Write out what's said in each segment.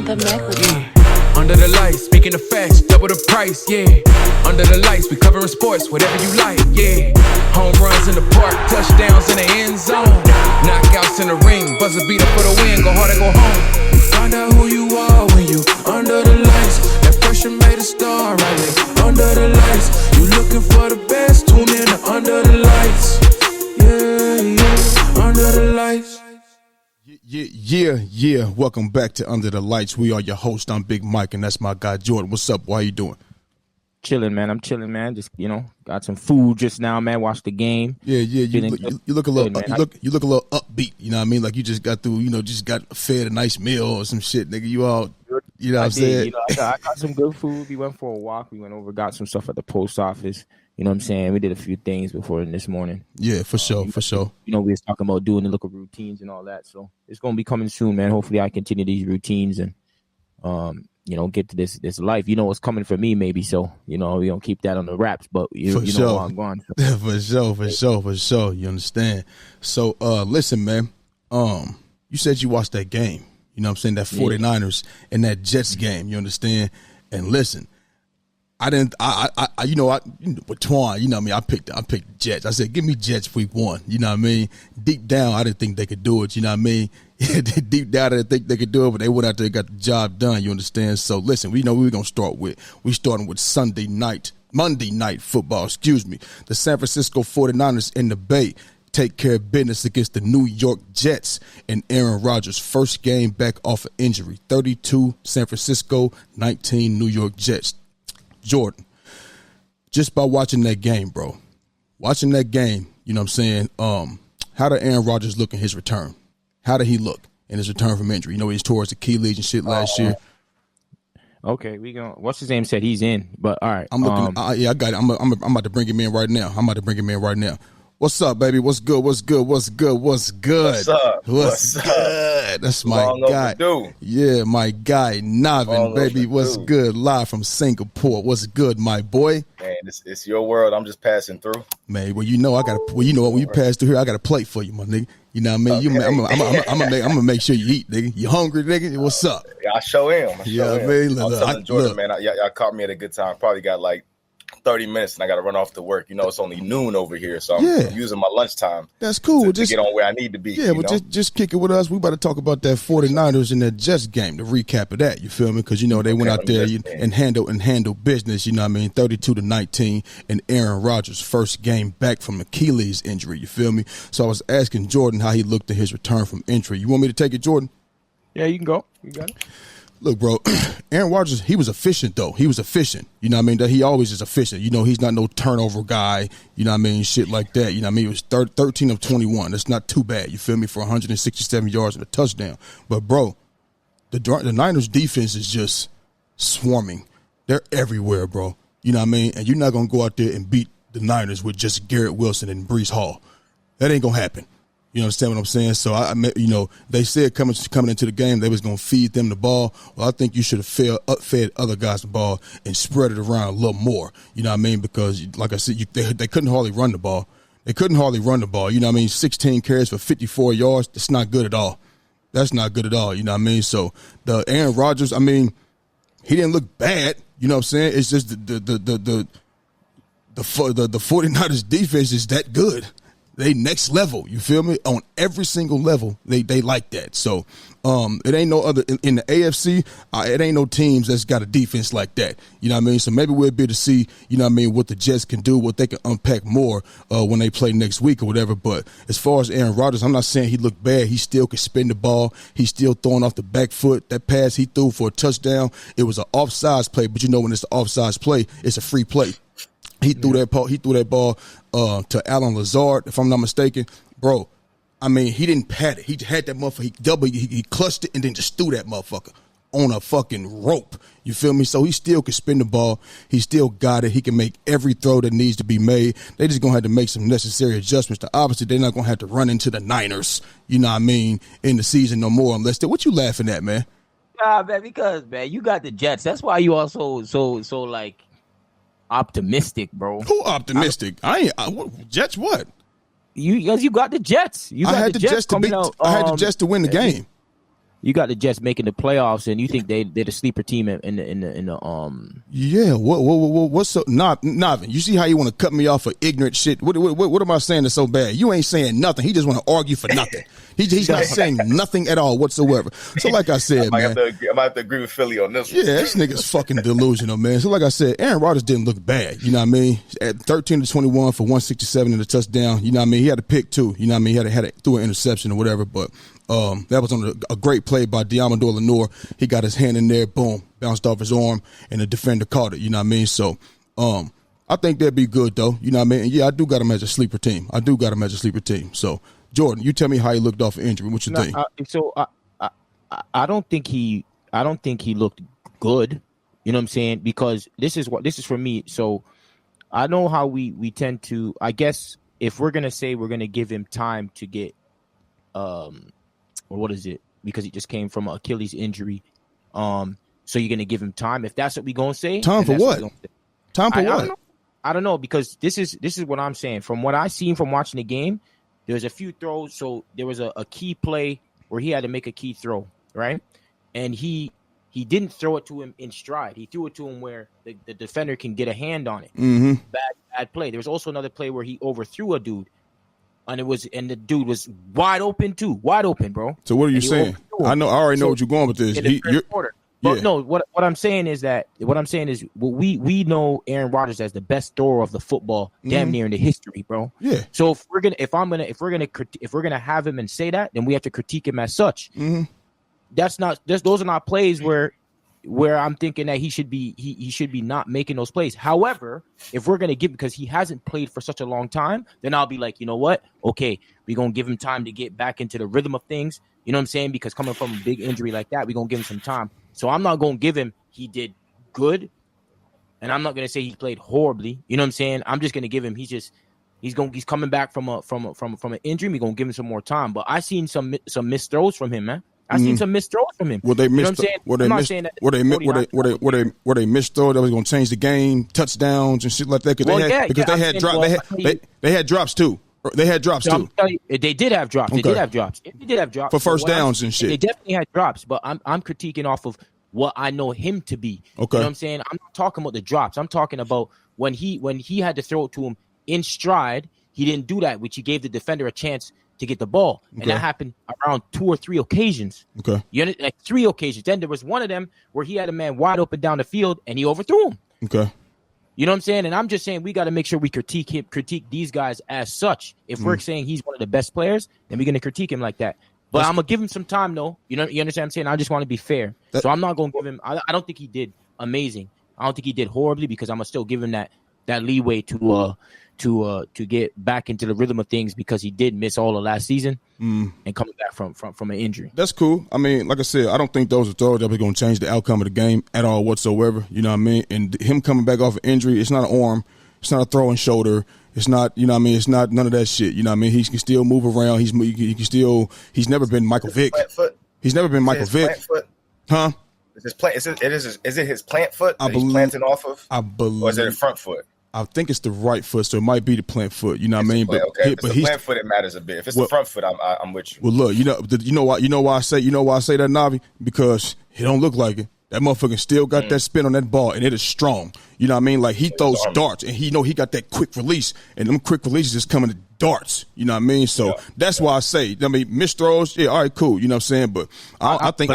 Under the lights, speaking of facts, double the price, yeah. Under the lights, we covering sports, whatever you like, yeah. Home runs in the park, touchdowns in the end zone. Knockouts in the ring, buzzer beater for the win, go hard or go home. Find out who you are when you under the lights. That pressure made a star, right there. Under the lights, you looking for the best, tune in to Under the Lights. Yeah, under the lights. Yeah. Welcome back to Under the Lights. We are your host. I'm Big Mike, and that's my guy, Jordan. What's up? How you doing? Chilling, man. I'm chilling, man. Just, got some food just now, man. Watched the game. Yeah. You look a little, you look a little upbeat. You know what I mean? Like you just got through, just got fed a nice meal or some shit, nigga. You all, you know what I'm saying? I got some good food. We went for a walk. We went over, got some stuff at the post office. You know what I'm saying? We did a few things before this morning. Yeah, for sure. We was talking about doing the local routines and all that. So it's going to be coming soon, man. Hopefully I continue these routines and, get to this life. You know what's coming for me maybe. So, we don't keep that on the wraps, but you know where I'm going. So. For sure. You understand? So, listen, man, you said you watched that game. You know what I'm saying? That 49ers and that Jets game. You understand? And listen. I didn't. With Twan, you know what I mean. I picked Jets. I said, give me Jets week 1. You know what I mean. Deep down, I didn't think they could do it. You know what I mean. Deep down, I didn't think they could do it, but they went out there and got the job done. You understand. So listen, we know what we're gonna start with. We starting with Monday night football. The San Francisco 49ers in the Bay take care of business against the New York Jets and Aaron Rodgers' first game back off of injury. 32 San Francisco, 19 New York Jets. Jordan, just by watching that game, bro, you know what I'm saying, how did Aaron Rodgers look in his return? How did he look in his return from injury? He's towards Achilles and shit last year. Okay, what's his name said he's in, but all right. I'm looking, I got it. I'm about to bring him in right now. What's up, baby? What's good? What's up? What's good? That's my guy. Overdue. Yeah, my guy, Navin, baby. What's good? Live from Singapore. What's good, my boy? Man, it's your world. I'm just passing through. Man, when you pass through here, I got a plate for you, my nigga. You know what I mean? Okay. I'm gonna make sure you eat, nigga. You hungry, nigga? What's up? Yeah, I show him. I mean? I'm telling Jordan, man, y'all caught me at a good time. Probably got like 30 minutes and I got to run off to work. It's only noon over here, so I'm using my lunchtime. That's cool. To get on where I need to be. Yeah, but just kick it with us. We about to talk about that 49ers and that Jets game, the recap of that. You feel me? Because, they went out there and handled business, you know what I mean, 32-19, and Aaron Rodgers' first game back from Achilles injury, you feel me? So I was asking Jordan how he looked at his return from injury. You want me to take it, Jordan? Yeah, you can go. You got it. Look, bro, Aaron Rodgers, he was efficient, though. He was efficient. You know what I mean? That he always is efficient. He's not no turnover guy. You know what I mean? Shit like that. You know what I mean? He was 13 of 21. That's not too bad. You feel me? For 167 yards and a touchdown. But, bro, the Niners defense is just swarming. They're everywhere, bro. You know what I mean? And you're not going to go out there and beat the Niners with just Garrett Wilson and Breece Hall. That ain't going to happen. You understand what I'm saying? So, they said coming into the game, they was going to feed them the ball. Well, I think you should have fed other guys the ball and spread it around a little more. You know what I mean? Because, like I said, they couldn't hardly run the ball. You know what I mean? 16 carries for 54 yards. That's not good at all. You know what I mean? So, the Aaron Rodgers, I mean, he didn't look bad. You know what I'm saying? It's just the 49ers defense is that good. They next level, you feel me? On every single level, they like that. So it ain't no other in the AFC. It ain't no teams that's got a defense like that. You know what I mean? So maybe we'll be able to see, you know what I mean, what the Jets can do, what they can unpack more when they play next week or whatever. But as far as Aaron Rodgers, I'm not saying he looked bad. He still could spin the ball. He's still throwing off the back foot. That pass he threw for a touchdown, it was an offsides play. But when it's an offsides play, it's a free play. He threw that ball to Alan Lazard, if I'm not mistaken. Bro, I mean, he didn't pat it. He had that motherfucker. He clutched it and then just threw that motherfucker on a fucking rope. You feel me? So he still can spin the ball. He still got it. He can make every throw that needs to be made. They just going to have to make some necessary adjustments. Obviously, they're not going to have to run into the Niners, you know what I mean, in the season no more. Unless what you laughing at, man? Nah, man, because, man, you got the Jets. That's why you all so like, optimistic, bro. Who optimistic? Jets what? You got the Jets. I had the Jets to win the game. You got the Jets making the playoffs, and you think they're the sleeper team in the Yeah. What's so Navin? You see how you want to cut me off for ignorant shit? What am I saying that's so bad? You ain't saying nothing. He just want to argue for nothing. He's not saying nothing at all whatsoever. So like I said, man, I might have to agree with Philly on this one. Yeah, this nigga's fucking delusional, man. So like I said, Aaron Rodgers didn't look bad. You know what I mean? At 13-21 for 167 and a touchdown. You know what I mean? He had a pick too. You know what I mean? He had threw an interception or whatever, but. That was on a great play by Diamador Lenore. He got his hand in there, boom, bounced off his arm, and the defender caught it. You know what I mean? So, I think that'd be good though. You know what I mean? And yeah, I do got him as a sleeper team. So, Jordan, you tell me how he looked off injury. What you think? I don't think he looked good. You know what I'm saying? Because this is for me. So, I know how we tend to. I guess if we're gonna say we're gonna give him time to get, or what is it? Because he just came from an Achilles injury. So you're gonna give him time? If that's what we gonna say, time for what? Time for what? I don't know, because this is what I'm saying. From what I seen from watching the game, there's a few throws. So there was a key play where he had to make a key throw, right? And he didn't throw it to him in stride. He threw it to him where the defender can get a hand on it. Mm-hmm. Bad play. There was also another play where he overthrew a dude. And the dude was wide open, bro. So what are you saying? I already know what you're going with this. In the first quarter. But no, what I'm saying is we know Aaron Rodgers as the best thrower of the football, damn near in the history, bro. Yeah. So if we're gonna have him and say that, then we have to critique him as such. Mm-hmm. Those are not plays where I'm thinking that he should be not making those plays. However, if we're going to give, because he hasn't played for such a long time, then I'll be like, you know what? Okay, we're going to give him time to get back into the rhythm of things. You know what I'm saying? Because coming from a big injury like that, we're going to give him some time. So I'm not going to give him he did good, and I'm not going to say he played horribly. You know what I'm saying? I'm just going to give him he's coming back from an injury. We're going to give him some more time. But I seen some missed throws from him, man. I seen some missed throws from him. Were they missed throws that was going to change the game, touchdowns and shit like that? They had drops too. They had drops too. They did have drops. They did have drops for first downs and shit. They definitely had drops. But I'm critiquing off of what I know him to be. Okay. You know what I'm saying? I'm not talking about the drops. I'm talking about when he had to throw it to him in stride. He didn't do that, which he gave the defender a chance to get the ball. Okay. And that happened around 2 or 3 occasions. Okay. Like 3 occasions. Then there was one of them where he had a man wide open down the field and he overthrew him. Okay. You know what I'm saying? And I'm just saying we got to make sure we critique these guys as such. If we're saying he's one of the best players, then we're going to critique him like that. But I'm going to give him some time, though. You understand what I'm saying? I just want to be fair. So I'm not going to give him – I don't think he did amazing. I don't think he did horribly, because I'm going to still give him that leeway to get back into the rhythm of things, because he did miss all of last season and coming back from an injury. That's cool. I mean, like I said, I don't think those are throws that was going to change the outcome of the game at all whatsoever. You know what I mean? And him coming back off an injury, it's not an arm. It's not a throwing shoulder. It's not, you know what I mean? It's not none of that shit. You know what I mean? He can still move around. He can still – he's never been Michael Vick. He's never been Michael Vick. Huh? Is it his plant foot that he's planting off of? I believe. Or is it his front foot? I think it's the right foot, so it might be the plant foot. You know what I mean? But if it's the plant foot, it matters a bit. If it's the front foot, I'm with you. Well, look, you know why I say that, Navi? Because he don't look like it. That motherfucker still got that spin on that ball, and it is strong. You know what I mean? Like, he throws darts, and he got that quick release, and them quick releases is coming to darts. You know what I mean? So that's why I say, I mean, missed throws, yeah, all right, cool. You know what I'm saying? But I think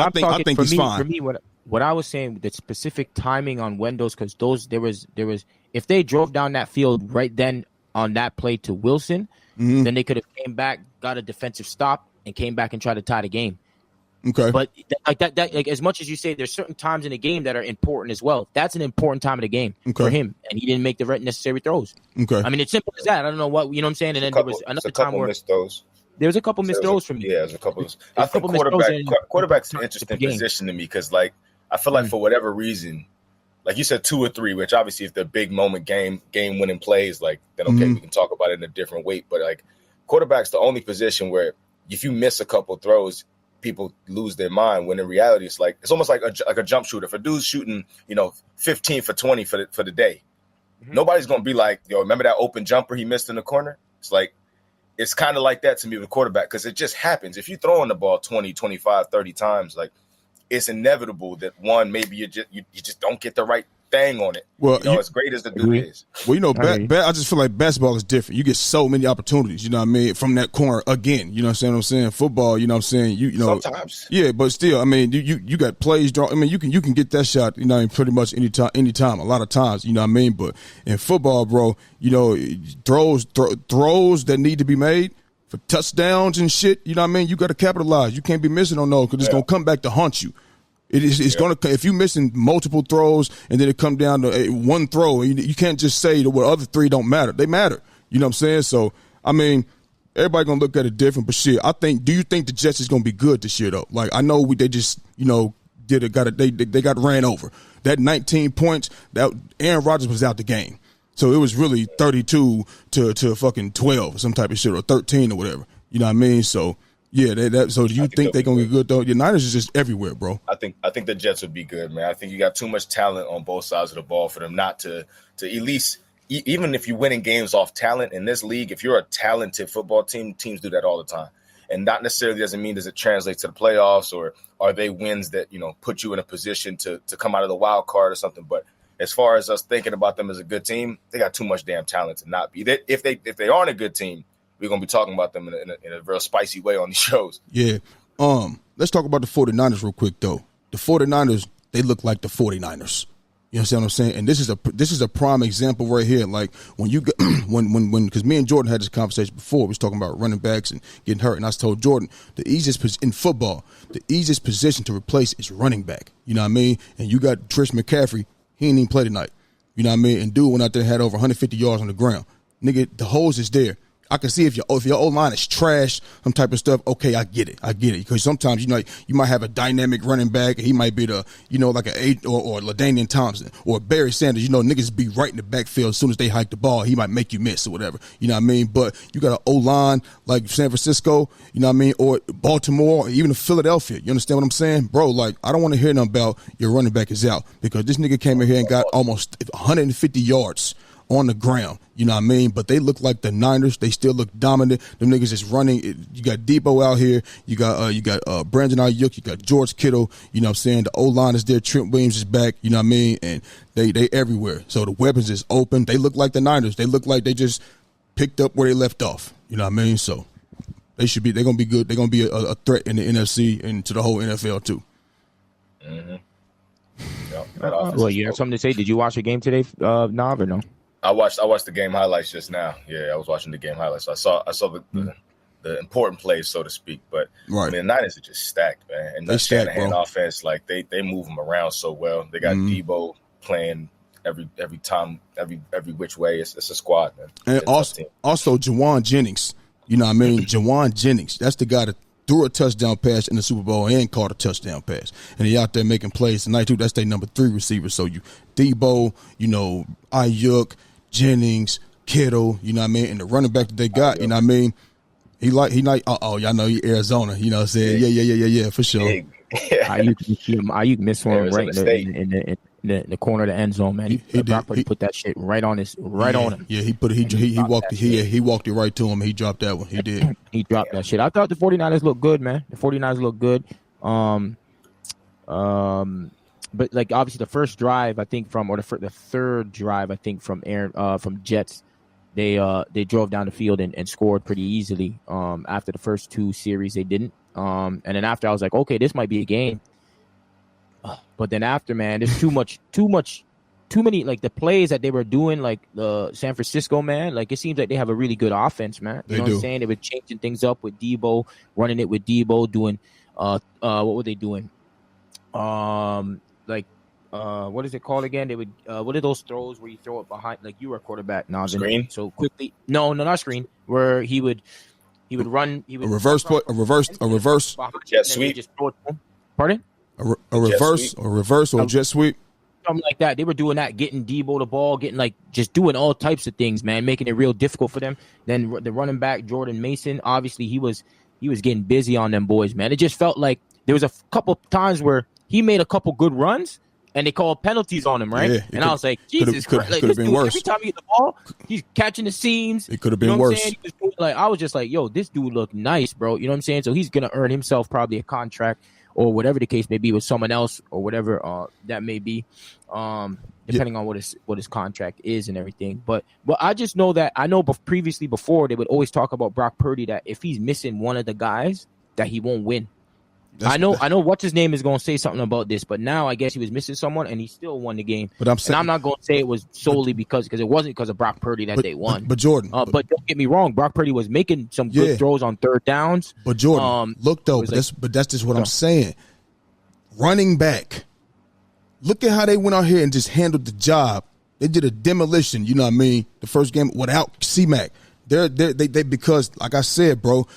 he's fine. For me, what I was saying, the specific timing on when because there was if they drove down that field right then on that play to Wilson, then they could have came back, got a defensive stop, and came back and tried to tie the game. Okay. But like as much as you say, there's certain times in the game that are important as well. That's an important time of the game for him, and he didn't make the necessary throws. Okay. I mean, it's simple as that. I don't know what, you know what I'm saying? And then there was another time where missed throws. There was a couple missed throws from me. Yeah, there's a couple. I think quarterback's an interesting position to me, because, like, I feel like for whatever reason, like you said, 2 or 3, which obviously if they're big moment game winning plays, like, then okay, we can talk about it in a different weight. But, like, quarterback's the only position where if you miss a couple throws, people lose their mind, when in reality it's almost like a jump shooter. If a dude's shooting, 15 for 20 for the day, nobody's gonna be like, yo, remember that open jumper he missed in the corner? It's like, it's kind of like that to me with quarterback, because it just happens. If you're throwing the ball 20, 25, 30 times, like, it's inevitable that maybe you just don't get the right thing on it. Well, as great as the dude is. Well, I just feel like basketball is different. You get so many opportunities, you know what I mean, from that corner again. You know what I'm saying? Football, you know what I'm saying? You know, sometimes. Yeah, but still, I mean, you got plays draw. I mean, you can get that shot, you know, pretty much anytime, a lot of times, you know what I mean? But in football, bro, you know, throws that need to be made for touchdowns and shit, you know what I mean? You got to capitalize. You can't be missing on those, because it's going to come back to haunt you. It's going to, if you're missing multiple throws and then it come down to one throw, you can't just say that the other three don't matter. They matter. You know what I'm saying? So, I mean, everybody going to look at it different, but shit, do you think the Jets is going to be good this year, though? Like, I know they just, you know, they got ran over. That 19 points, that Aaron Rodgers was out the game. So it was really 32 to fucking 12 or some type of shit, or 13 or whatever. You know what I mean? So, yeah, so do you think they're going to be good, though? Your Niners is just everywhere, bro. I think the Jets would be good, man. I think you got too much talent on both sides of the ball for them not to at least, even if you're winning games off talent in this league, if you're a talented football team, teams do that all the time. And not necessarily doesn't mean does it translate to the playoffs, or are they wins that, you know, put you in a position to come out of the wild card or something. But as far as us thinking about them as a good team, they got too much damn talent to not be. If they aren't a good team, we're going to be talking about them in a real spicy way on these shows. Yeah. Let's talk about the 49ers real quick, though. The 49ers, they look like the 49ers. You understand what I'm saying? And this is a prime example right here. Like, when you get, when because me and Jordan had this conversation before, we was talking about running backs and getting hurt, and I told Jordan the easiest in football, the easiest position to replace is running back. You know what I mean? And you got Trish McCaffrey, he ain't even play tonight. You know what I mean? And dude went out there and had over 150 yards on the ground. Nigga, the hose is there. I can see if your O-line is trash, some type of stuff, okay, I get it. Because sometimes, you know, you might have a dynamic running back, and he might be the, you know, like or LaDainian Thompson or Barry Sanders. You know, niggas be right in the backfield as soon as they hike the ball. He might make you miss or whatever. You know what I mean? But you got an O-line like San Francisco, you know what I mean, or Baltimore, or even Philadelphia. You understand what I'm saying? Bro, like, I don't want to hear nothing about your running back is out, because this nigga came in here and got almost 150 yards on the ground, you know what I mean? But they look like the Niners. They still look dominant. Them niggas just running. You got Debo out here. You got Brandon Ayuk. You got George Kittle. You know what I'm saying? The O-line is there. Trent Williams is back. You know what I mean? And they everywhere. So the weapons is open. They look like the Niners. They look like they just picked up where they left off. You know what I mean? So they're going to be good. They're going to be a threat in the NFC and to the whole NFL too. Mm-hmm. Well, you have something to say? Did you watch the game today, Nav, or no? I watched the game highlights just now. Yeah, I was watching the game highlights. I saw the important plays, so to speak. But right. I mean, the Niners are just stacked, man. And the Shanahan offense, like they move them around so well. They got Debo playing every time, every which way. It's a squad, man. And also Jawan Jennings. You know what I mean? Jawan Jennings. That's the guy that threw a touchdown pass in the Super Bowl and caught a touchdown pass. And he out there making plays tonight too. That's their number 3 receiver. So you Debo, you know, Ayuk, Jennings, Kittle, you know what I mean? And the running back that they got, you know what I mean? Y'all know he Arizona, you know what I'm saying? Yeah, for sure. Ayuk missed one right in the corner of the end zone, man. He put that shit right on him. Yeah, he walked it right to him. He dropped that one. He did. He dropped that shit. I thought the 49ers looked good, man. The 49ers look good. But like obviously the first drive, I think the third drive, I think from Jets, they drove down the field and scored pretty easily. After the first 2 series, they didn't. And then after, I was like, okay, this might be a game. But then after, man, there's too many like the plays that they were doing, like the San Francisco, man. Like it seems like they have a really good offense, man. You know what I'm saying? They were changing things up with Debo, running it with Debo, doing what were they doing? What is it called again? They would what are those throws where you throw it behind, like you were a quarterback, Navin, screen? So quickly. No, not screen. Where he would run, he would a reverse jet sweep. Just throw it to him. Pardon? A reverse or a jet sweep. Something like that. They were doing that, getting Debo the ball, just doing all types of things, man, making it real difficult for them. Then the running back, Jordan Mason, obviously he was getting busy on them boys, man. It just felt like there was a couple times where he made a couple good runs, and they called penalties on him, right? Yeah, and I was like, Jesus Christ. Like, could have been dude, worse. Every time he get the ball, he's catching the seams. It could have been worse. I was just like, yo, this dude look nice, bro. You know what I'm saying? So he's going to earn himself probably a contract or whatever the case may be with someone else or whatever that may be, depending on what his contract is and everything. But I just know that I know previously before they would always talk about Brock Purdy that if he's missing one of the guys that he won't win. I know what's his name is going to say something about this, but now I guess he was missing someone and he still won the game. But I'm not going to say it was solely because it wasn't because of Brock Purdy that they won. But Jordan, but don't get me wrong, Brock Purdy was making some good throws on third downs. But Jordan, look though, but that's just what I'm saying. Running back, look at how they went out here and just handled the job. They did a demolition. You know what I mean? The first game without C-Mac. They because like I said, bro.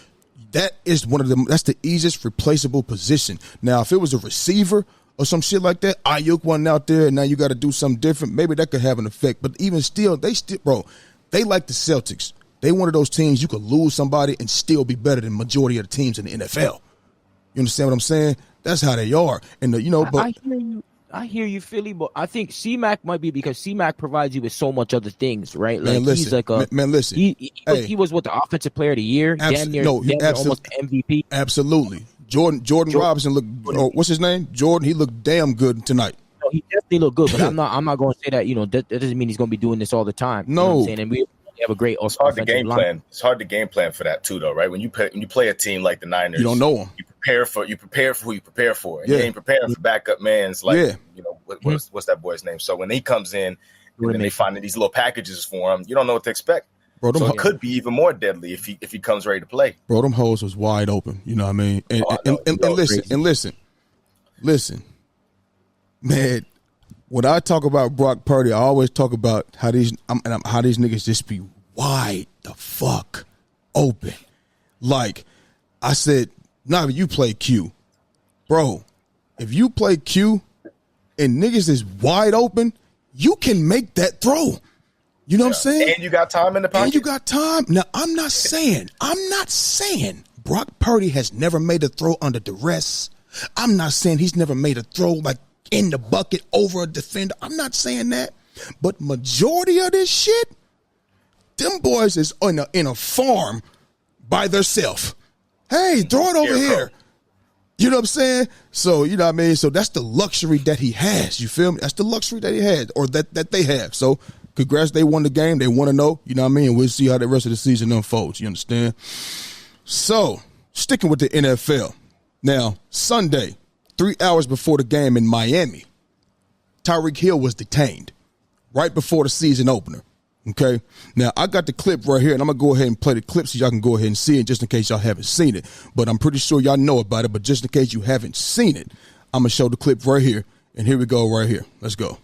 That is one of them. That's the easiest replaceable position. Now, if it was a receiver or some shit like that, Ayuk one out there, and now you got to do something different. Maybe that could have an effect. But even still, they like the Celtics. They one of those teams you could lose somebody and still be better than majority of the teams in the NFL. You understand what I'm saying? That's how they are. And I hear you, Philly, but I think C-Mac might be because C-Mac provides you with so much other things, right? Like he's like listen. He was what, the offensive player of the year, damn near almost MVP. Absolutely. Jordan Robinson looked. What's his name? Jordan. He looked damn good tonight. No, he definitely looked good, but I'm not going to say that. That doesn't mean he's going to be doing this all the time. No, you know what I'm saying? And we have a great. It's hard to game plan. It's hard to game plan for that too, though, right? When you play a team like the Niners, you don't know them. You prepare for who you prepare for. And you ain't preparing for backup man's what's that boy's name? So when he comes in and then they find these little packages for him, you don't know what to expect. Bro, so it could be even more deadly if he comes ready to play. Bro, them holes was wide open. You know what I mean? And listen, man. When I talk about Brock Purdy, I always talk about how these niggas just be wide the fuck open. Like I said, Navin, you play Q. Bro, if you play Q and niggas is wide open, you can make that throw. You know what I'm saying? And you got time in the pocket. And you got time. Now, I'm not saying Brock Purdy has never made a throw under duress. I'm not saying he's never made a throw like in the bucket over a defender. I'm not saying that. But majority of this shit, them boys is in a farm by themselves. Hey, throw it over here. You know what I'm saying? So, you know what I mean? So that's the luxury that he has. You feel me? That's the luxury that he had or that they have. So congrats, they won the game. They want to know. You know what I mean? And we'll see how the rest of the season unfolds. You understand? So, sticking with the NFL. Now, Sunday, 3 hours before the game in Miami, Tyreek Hill was detained right before the season opener. Okay? Now, I got the clip right here, and I'm going to go ahead and play the clip so y'all can go ahead and see it just in case y'all haven't seen it. But I'm pretty sure y'all know about it, but just in case you haven't seen it, I'm going to show the clip right here. And here we go right here. Let's go.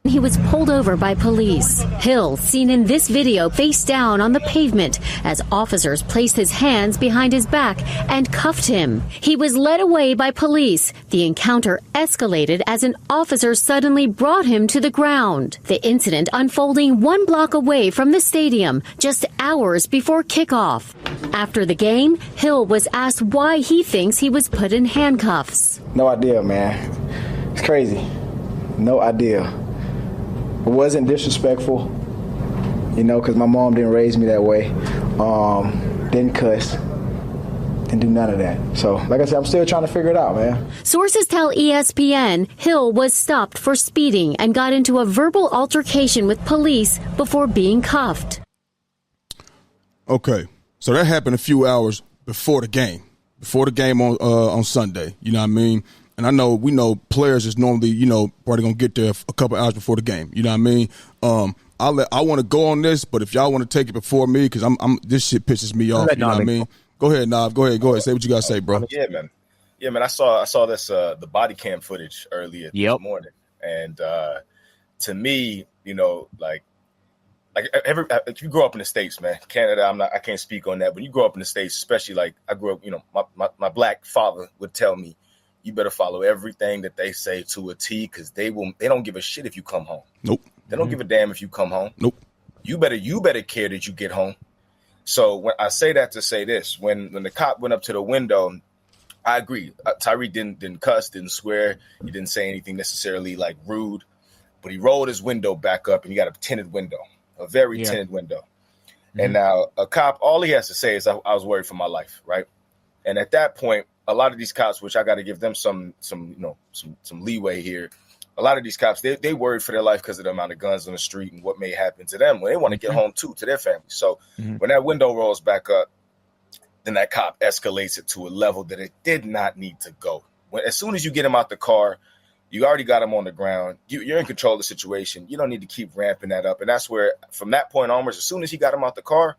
He was pulled over by police. Hill, seen in this video, face down on the pavement as officers placed his hands behind his back and cuffed him. He was led away by police. The encounter escalated as an officer suddenly brought him to the ground. The incident unfolding 1 block away from the stadium, just hours before kickoff. After the game, Hill was asked why he thinks he was put in handcuffs. No idea, man. It's crazy. No idea. It wasn't disrespectful, because my mom didn't raise me that way. Didn't cuss. Didn't do none of that. So, like I said, I'm still trying to figure it out, man. Sources tell ESPN Hill was stopped for speeding and got into a verbal altercation with police before being cuffed. Okay, so that happened a few hours before the game. Before the game on Sunday, you know what I mean? And we know players is normally, probably going to get there a couple hours before the game. You know what I mean? I want to go on this, but if y'all want to take it before me, because this shit pisses me off. You know what I mean? Go ahead, Nav. Go ahead. Say what you got to say, bro. Yeah, man. I saw this the body cam footage earlier this morning, and to me, if you grow up in the States, man, Canada, I can't speak on that, but you grow up in the States, especially like I grew up, my black father would tell me, you better follow everything that they say to a T, because they don't give a shit if you come home. Nope. They don't give a damn if you come home. Nope. You better care that you get home. So when I say that to say this, when the cop went up to the window I agree. Tyreek didn't cuss, didn't swear. He didn't say anything necessarily like rude, but he rolled his window back up and he got a tinted window, a very tinted window. Mm-hmm. And now a cop, all he has to say is, I was worried for my life, right? And at that point, a lot of these cops, which I got to give them some leeway here. A lot of these cops, they worried for their life because of the amount of guns on the street and what may happen to them when they want to get home too, to their family. So when that window rolls back up, then that cop escalates it to a level that it did not need to go. As soon as you get him out the car, you already got him on the ground. You're in control of the situation. You don't need to keep ramping that up. And that's where, from that point onwards, as soon as he got him out the car,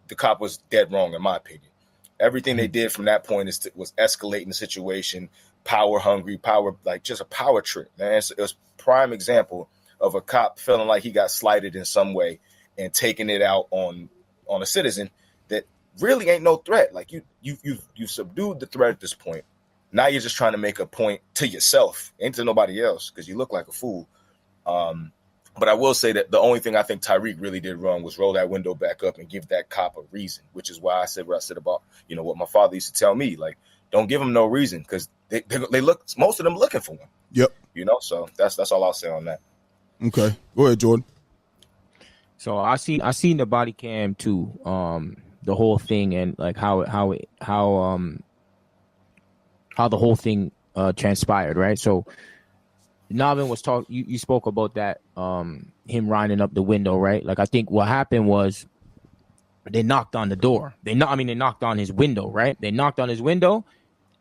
the cop was dead wrong, in my opinion. Everything they did from that point was escalating the situation, power hungry, just a power trip. Man, it was a prime example of a cop feeling like he got slighted in some way and taking it out on a citizen that really ain't no threat. Like you subdued the threat at this point. Now you're just trying to make a point to yourself and to nobody else because you look like a fool. But I will say that the only thing I think Tyreek really did wrong was roll that window back up and give that cop a reason, which is why I said what I said about, what my father used to tell me, like, don't give him no reason because they look, most of them looking for him. Yep. So that's all I'll say on that. Okay. Go ahead, Jordan. So I seen the body cam too, the whole thing and like how the whole thing transpired, right? So Navin was you spoke about that, him riding up the window, right? Like I think what happened was they knocked on the door. They knocked on his window, right? They knocked on his window,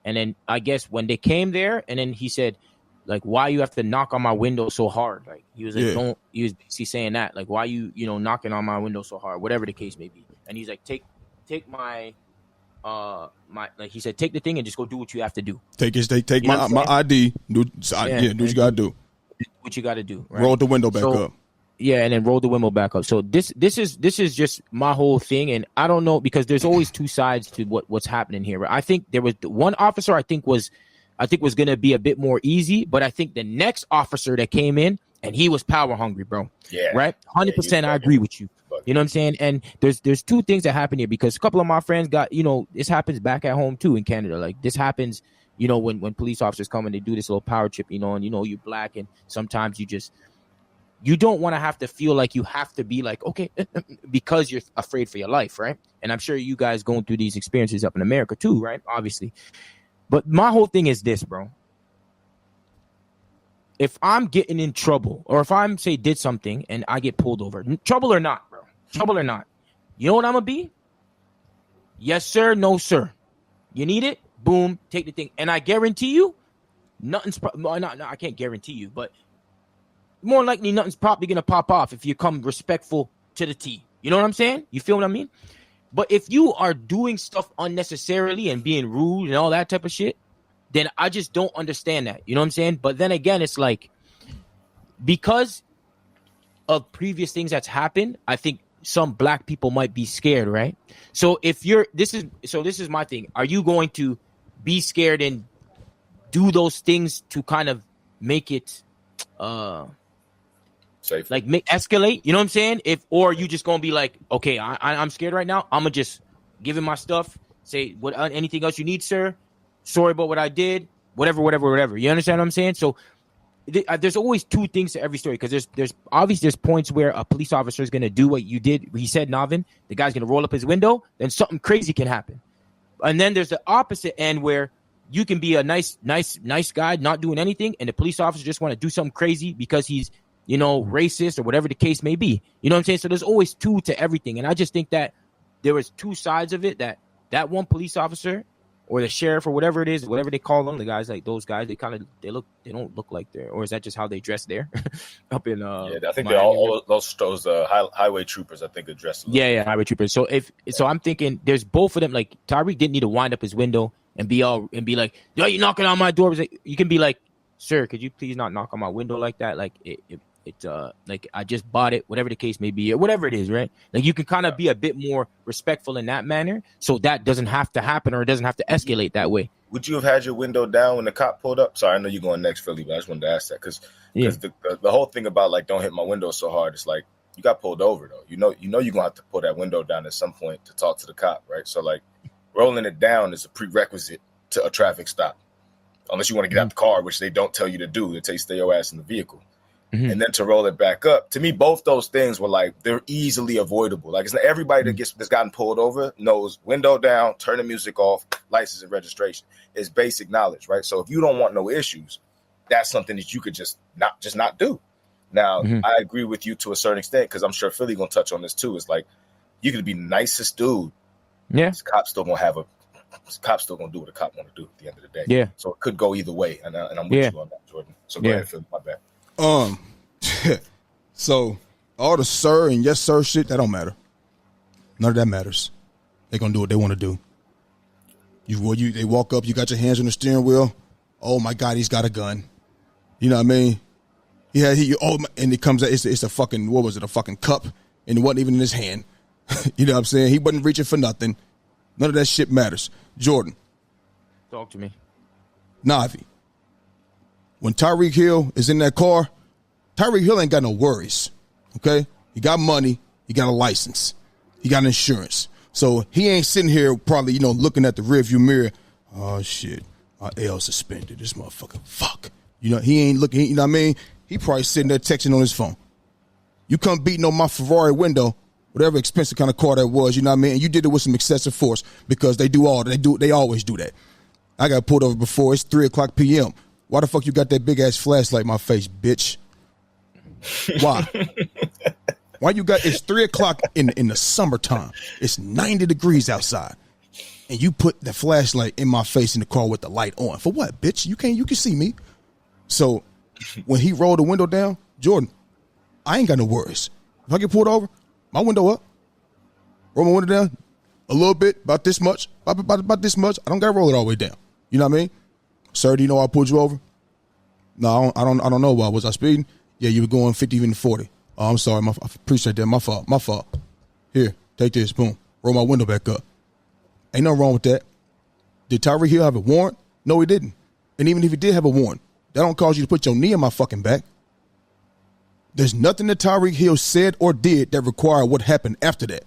and then I guess when they came there, and then he said, like, why you have to knock on my window so hard? Like he was like, he was basically saying that, like, why you knocking on my window so hard, whatever the case may be. And he's like, take my like he said, take the thing and just go do what you have to do. Take my ID. Do what you gotta do. What you gotta do. Right? Roll the window back up. Yeah, and then roll the window back up. So this is just my whole thing, and I don't know because there's always two sides to what's happening here. Right? I think there was one officer I think was gonna be a bit more easy, but I think the next officer that came in and he was power hungry, bro. Yeah. Right? 100%. I agree with you. You know what I'm saying? And there's two things that happen here because a couple of my friends got, this happens back at home too in Canada. Like this happens, when police officers come and they do this little power trip, and you're black and sometimes you don't want to have to feel like you have to be like, okay, because you're afraid for your life, right? And I'm sure you guys going through these experiences up in America too, right? Obviously. But my whole thing is this, bro. If I'm getting in trouble or if I'm, say, did something and I get pulled over, trouble or not, bro, trouble or not, you know what I'm going to be? Yes, sir. No, sir. You need it? Boom. Take the thing. And I guarantee you, nothing's I can't guarantee you, but more likely nothing's probably going to pop off if you come respectful to the T. You know what I'm saying? You feel what I mean? But if you are doing stuff unnecessarily and being rude and all that type of shit, then I just don't understand that. You know what I'm saying? But then again, it's like because of previous things that's happened, I think some black people might be scared, right? So this is my thing. Are you going to be scared and do those things to kind of make it safe, like escalate? You know what I'm saying? Or you just gonna be like, okay, I'm scared right now. I'm gonna just give him my stuff. Say what anything else you need, sir. Sorry about what I did. Whatever. You understand what I'm saying? So there's always two things to every story because there's points where a police officer is gonna do what you did. He said, Navin, the guy's gonna roll up his window, then something crazy can happen. And then there's the opposite end where you can be a nice guy not doing anything, and the police officer just want to do something crazy because he's racist or whatever the case may be. You know what I'm saying? So there's always two to everything. And I just think that there was two sides of it, that one police officer or the sheriff or whatever it is, whatever they call them, the guys, like those guys, they don't look like they're, or is that just how they dress there up in I think they're all those highway troopers, I think, address. Highway troopers. So I'm thinking there's both of them. Like Tyreek didn't need to wind up his window and be like, yo, you knocking on my door. You can be like, sir, could you please not knock on my window like that? Like like I just bought it, whatever the case may be, or whatever it is, right? Like you can kind of be a bit more respectful in that manner, so that doesn't have to happen or it doesn't have to escalate that way. Would you have had your window down when the cop pulled up? Sorry, I know you're going next, Philly, but I just wanted to ask that because the whole thing about like don't hit my window so hard, it's like you got pulled over though. You know you're gonna have to pull that window down at some point to talk to the cop, right? So like rolling it down is a prerequisite to a traffic stop, unless you want to get out the car, which they don't tell you to do. They tell you stay your ass in the vehicle. And then to roll it back up. To me, both those things were like, they're easily avoidable. Like, it's not everybody that's gotten pulled over knows window down, turn the music off, license and registration. It's basic knowledge, right? So if you don't want no issues, that's something that you could just not do. Now, I agree with you to a certain extent, because I'm sure Philly gonna touch on this too. It's like, you could be the nicest dude. Yeah. Cops still gonna do what a cop want to do at the end of the day. Yeah. So it could go either way. And I'm with you on that, Jordan. So go ahead, Philly, my bad. So all the sir and yes sir shit, that don't matter. None of that matters. They're gonna do what they want to do. They walk up, you got your hands on the steering wheel. Oh my God, he's got a gun. You know what I mean? And it comes out, it's a fucking, what was it, a fucking cup, and it wasn't even in his hand. You know what I'm saying? He wasn't reaching for nothing. None of that shit matters. Jordan. Talk to me. Navin. When Tyreek Hill is in that car, Tyreek Hill ain't got no worries, okay? He got money. He got a license. He got insurance. So he ain't sitting here probably, looking at the rearview mirror. Oh, shit. My L suspended. This motherfucker. Fuck. He ain't looking, you know what I mean? He probably sitting there texting on his phone. You come beating on my Ferrari window, whatever expensive kind of car that was, you know what I mean? And you did it with some excessive force, because they always do that. I got pulled over before. It's 3:00 p.m. Why the fuck you got that big ass flashlight in my face, bitch? Why? Why you got, it's 3:00 in the summertime. It's 90 degrees outside. And you put the flashlight in my face in the car with the light on. For what, bitch? You can see me. So when he rolled the window down, Jordan, I ain't got no worries. If I get pulled over, my window up, roll my window down a little bit, about this much, about this much. I don't gotta roll it all the way down. You know what I mean? Sir, do you know I pulled you over? No, I don't know why. Was I speeding? Yeah, you were going 50, even 40. Oh, I'm sorry. I appreciate that. My fault. Here, take this. Boom. Roll my window back up. Ain't nothing wrong with that. Did Tyreek Hill have a warrant? No, he didn't. And even if he did have a warrant, that don't cause you to put your knee in my fucking back. There's nothing that Tyreek Hill said or did that required what happened after that.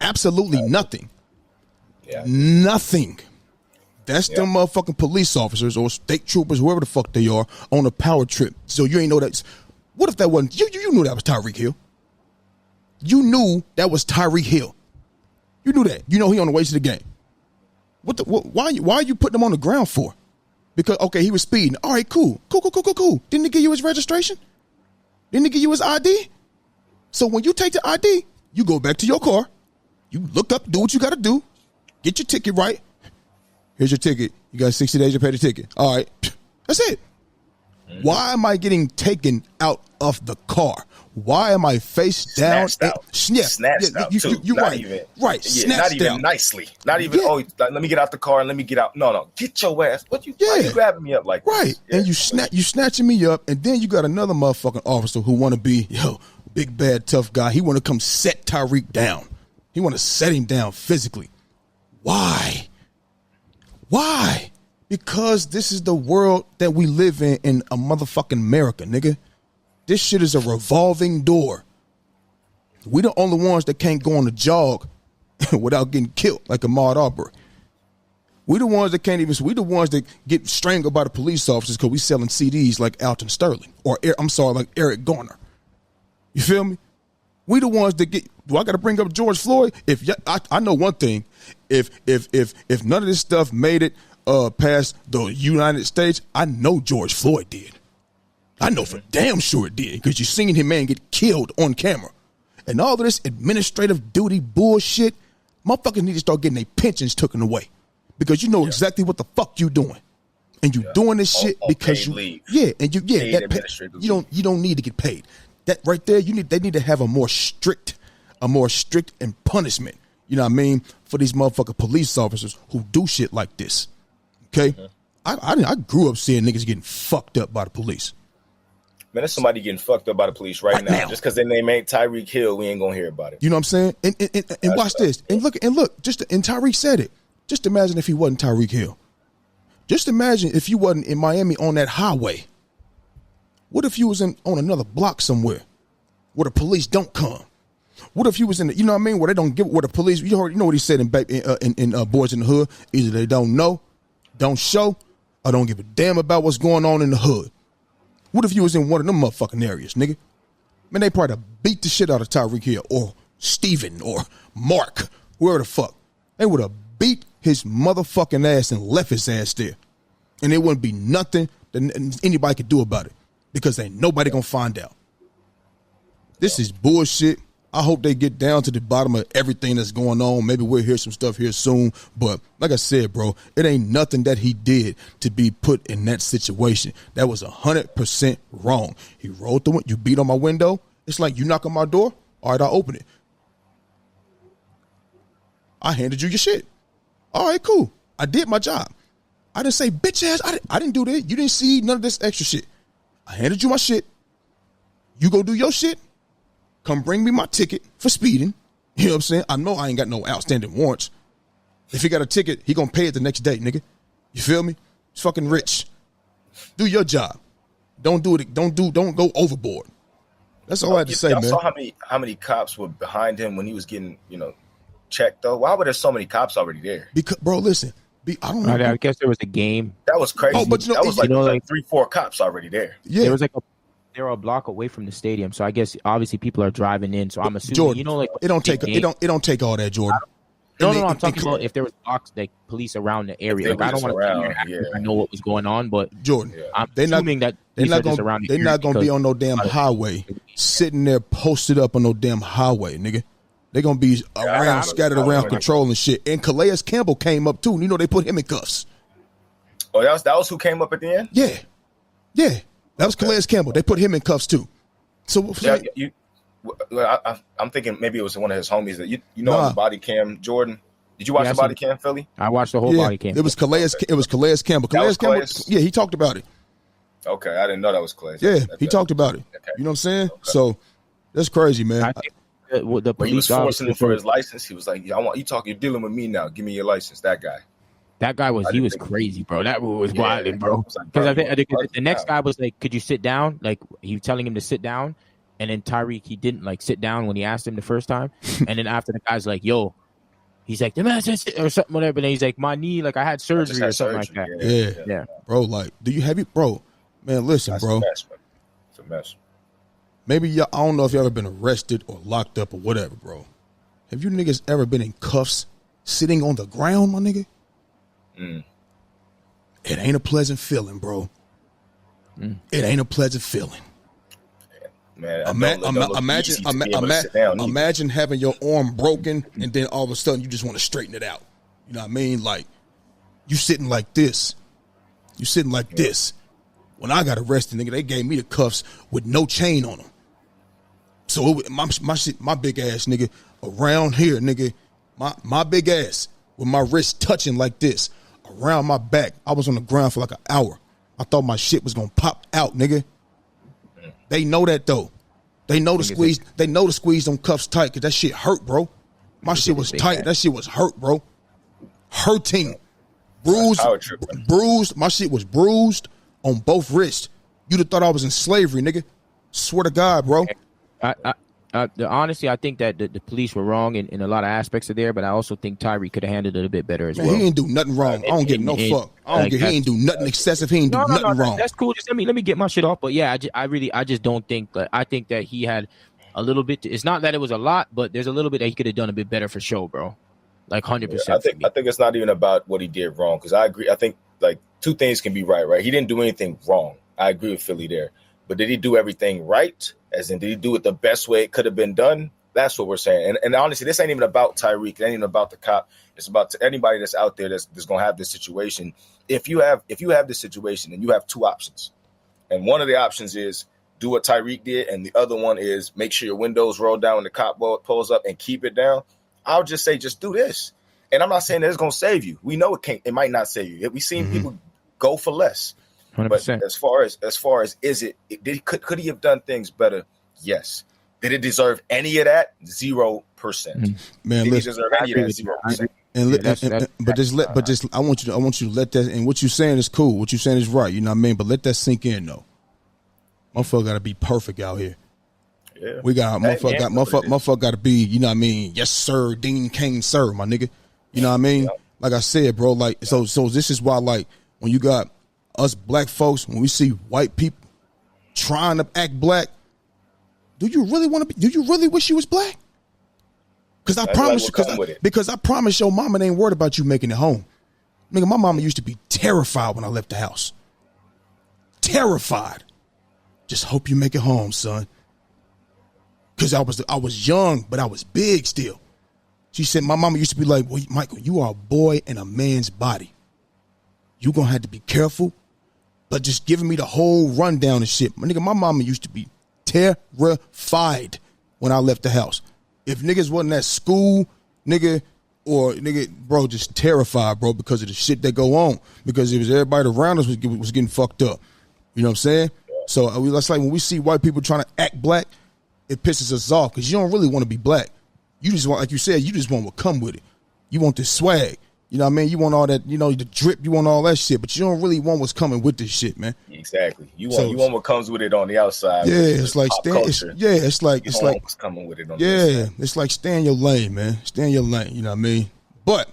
Absolutely nothing. Yeah. Nothing. That's them motherfucking police officers or state troopers, whoever the fuck they are, on a power trip. So you ain't know that. What if that wasn't, you knew that was Tyreek Hill. You knew that was Tyreek Hill. You knew that. You know he on the way to the game. Why are you putting him on the ground for? Because, okay, he was speeding. All right, cool. Didn't he give you his registration? Didn't he give you his ID? So when you take the ID, you go back to your car. You look up, do what you got to do. Get your ticket right. Here's your ticket. You got 60 days to pay the ticket. All right. That's it. Why am I getting taken out of the car? Why am I face down? Snatched out. You're right. Right. Yeah, not even nicely. Not even, let me get out the car and let me get out. No. Get your ass. Why you grabbing me up like this? Right. Yeah. And you snatching me up, and then you got another motherfucking officer who want to be, big, bad, tough guy. He want to come set Tyreek down. He want to set him down physically. Why? Because this is the world that we live in a motherfucking America, nigga. This shit is a revolving door. We the only ones that can't go on a jog without getting killed like Ahmaud Arbery. We the ones that can't even, we the ones that get strangled by the police officers because we selling CDs like Alton Sterling or like Eric Garner. You feel me? We the ones that get, do I got to bring up George Floyd? I know one thing, if none of this stuff made it past the United States, I know George Floyd did. I know for damn sure it did, because you seen him, man, get killed on camera. And all of this administrative duty bullshit, motherfuckers need to start getting their pensions taken away, because you know exactly what the fuck you doing. And you doing this shit because you leave. You don't need to get paid. That right there, they need to have a more strict and punishment, you know what I mean, for these motherfucking police officers who do shit like this. Okay? Mm-hmm. I grew up seeing niggas getting fucked up by the police. Man, there's somebody getting fucked up by the police right now. Just because their name ain't Tyreek Hill, we ain't gonna hear about it. You know what I'm saying? And watch this. And look, and Tyreek said it. Just imagine if he wasn't Tyreek Hill. Just imagine if you wasn't in Miami on that highway. What if you was on another block somewhere where the police don't come? What if you was in you know what I mean, where they don't give, where the police, you know what he said in Boys in the Hood, either they don't know don't show or don't give a damn about what's going on in the hood. What if you was in one of them motherfucking areas, nigga? Man, they probably beat the shit out of Tyreek Hill or Steven or Mark, whoever the fuck. They would have beat his motherfucking ass and left his ass there. And there wouldn't be nothing that anybody could do about it because ain't nobody gonna find out. This is bullshit. I hope they get down to the bottom of everything that's going on. Maybe we'll hear some stuff here soon. But like I said, bro, it ain't nothing that he did to be put in that situation. That was 100% wrong. He rolled through it. You beat on my window. It's like you knock on my door. All right, I'll open it. I handed you your shit. All right, cool. I did my job. I didn't say, bitch ass, I didn't do that. You didn't see none of this extra shit. I handed you my shit. You go do your shit. Come bring me my ticket for speeding. You know what I'm saying? I know I ain't got no outstanding warrants. If he got a ticket, he gonna pay it the next day, nigga. You feel me? He's fucking rich. Do your job. Don't do it. Don't go overboard. That's all I had to say, man. Saw how many cops were behind him when he was getting, checked though. Why were there so many cops already there? Because, bro, listen. I don't know. I guess there was a game. That was crazy. Oh, but that was like 3-4 cops already there. Yeah, there was they were a block away from the stadium, so I guess obviously people are driving in. So I'm assuming, Jordan, it don't take all that, Jordan. No, I'm talking about if there was blocks like police around the area. Like I don't want to I know what was going on, but Jordan, I'm assuming that they're not gonna be on no damn highway, sitting there posted up on no damn highway, nigga. They're gonna be around, scattered around, controlling shit. And Calais Campbell came up too. They put him in cuffs. Oh, that was who came up at the end? Yeah. That was Calais Campbell. They put him in cuffs too. So I'm thinking maybe it was one of his homies that on the body cam, Jordan. Did you watch the body cam, Philly? I watched the whole body cam. It was Calais Campbell. Calais Campball. Yeah, he talked about it. Okay, I didn't know that was Calais. Yeah, he talked about it. Okay. You know what I'm saying? Okay. So that's crazy, man. I think the police he was forcing him for his license. He was like, "I want you talking. You're dealing with me now. Give me your license." That guy was crazy, bro. That was wilding, bro. Because I think the next guy was like, "Could you sit down?" Like he was telling him to sit down, and then Tyreek he didn't like sit down when he asked him the first time, and then after the guy's like, "Yo," he's like, "The man said sit," or something whatever, and then he's like, "My knee, like I had surgery or something like that." Yeah, bro. Like, do you have it, bro? Man, listen, that's bro. It's a mess. Maybe I don't know if you ever been arrested or locked up or whatever, bro. Have you niggas ever been in cuffs, sitting on the ground, my nigga? It ain't a pleasant feeling, bro. It ain't a pleasant feeling. Man, imagine having your arm broken and then all of a sudden you just want to straighten it out. You know what I mean? Like you sitting like this. You sitting like this. When I got arrested, nigga, they gave me the cuffs with no chain on them. So my big ass, nigga, around here, nigga, my big ass with my wrist touching like this around my back. I was on the ground for like an hour. I thought my shit was gonna pop out, nigga. They know that though. They know the squeeze. They know to squeeze them cuffs tight because that shit hurt, bro. My shit was tight. That shit was hurt, bro. Hurting, bruised. My shit was bruised on both wrists. You'd have thought I was in slavery, nigga. Swear to God, bro. Honestly, I think that the police were wrong in a lot of aspects of there, but I also think Tyreek could have handled it a bit better as well. He ain't do nothing wrong. I don't give no fuck. He ain't do nothing excessive. He ain't do nothing wrong. That's cool. Just let me get my shit off. But yeah, I just don't think that. I think that he had a little bit. It's not that it was a lot, but there's a little bit that he could have done a bit better for show, bro. Like 100%. I think it's not even about what he did wrong because I agree. I think like two things can be right. He didn't do anything wrong. I agree with Philly there. But did he do everything right? As in, did he do it the best way it could have been done? That's what we're saying. And honestly, this ain't even about Tyreek. It ain't even about the cop. It's about anybody that's out there that's going to have this situation. If you have this situation and you have two options, and one of the options is do what Tyreek did, and the other one is make sure your windows roll down when the cop pulls up and keep it down, I'll just say just do this. And I'm not saying that it's going to save you. We know it might not save you. We've seen people go for less. 100%. But as far as could he have done things better? Yes. Did it deserve any of that? 0%. Man, did he deserve any of that? 0%. But just I want you to let that. And what you're saying is cool. What you're saying is right. You know what I mean? But let that sink in though. Motherfucker got to be perfect out here. Yeah. We got motherfucker got to be. You know what I mean? Yes, sir. Dean Kane, sir, my nigga. You know what I mean? like I said, bro, like so this is why, like, when you got us black folks, when we see white people trying to act black, do you really wish you was black? Because I promise you, because I promise your mama ain't worried about you making it home. Nigga, my mama used to be terrified when I left the house. Terrified. Just hope you make it home, son. Because I was young, but I was big still. She said, my mama used to be like, well, Michael, you are a boy in a man's body. You gonna have to be careful, but just giving me the whole rundown and shit. My nigga, my mama used to be terrified when I left the house. If niggas wasn't at school, nigga, bro, just terrified, bro, because of the shit that go on. Because it was everybody around us was getting fucked up. You know what I'm saying? So that's like when we see white people trying to act black, it pisses us off because you don't really want to be black. You just want, like you said, you just want what come with it. You want this swag. You know what I mean? You want all that, you know, the drip, you want all that shit, but you don't really want what's coming with this shit, man. Exactly. You want what comes with it on the outside. Yeah, it's like it's like what's coming with it on the inside. It's like stay in your lane, man. Stay in your lane, you know what I mean? But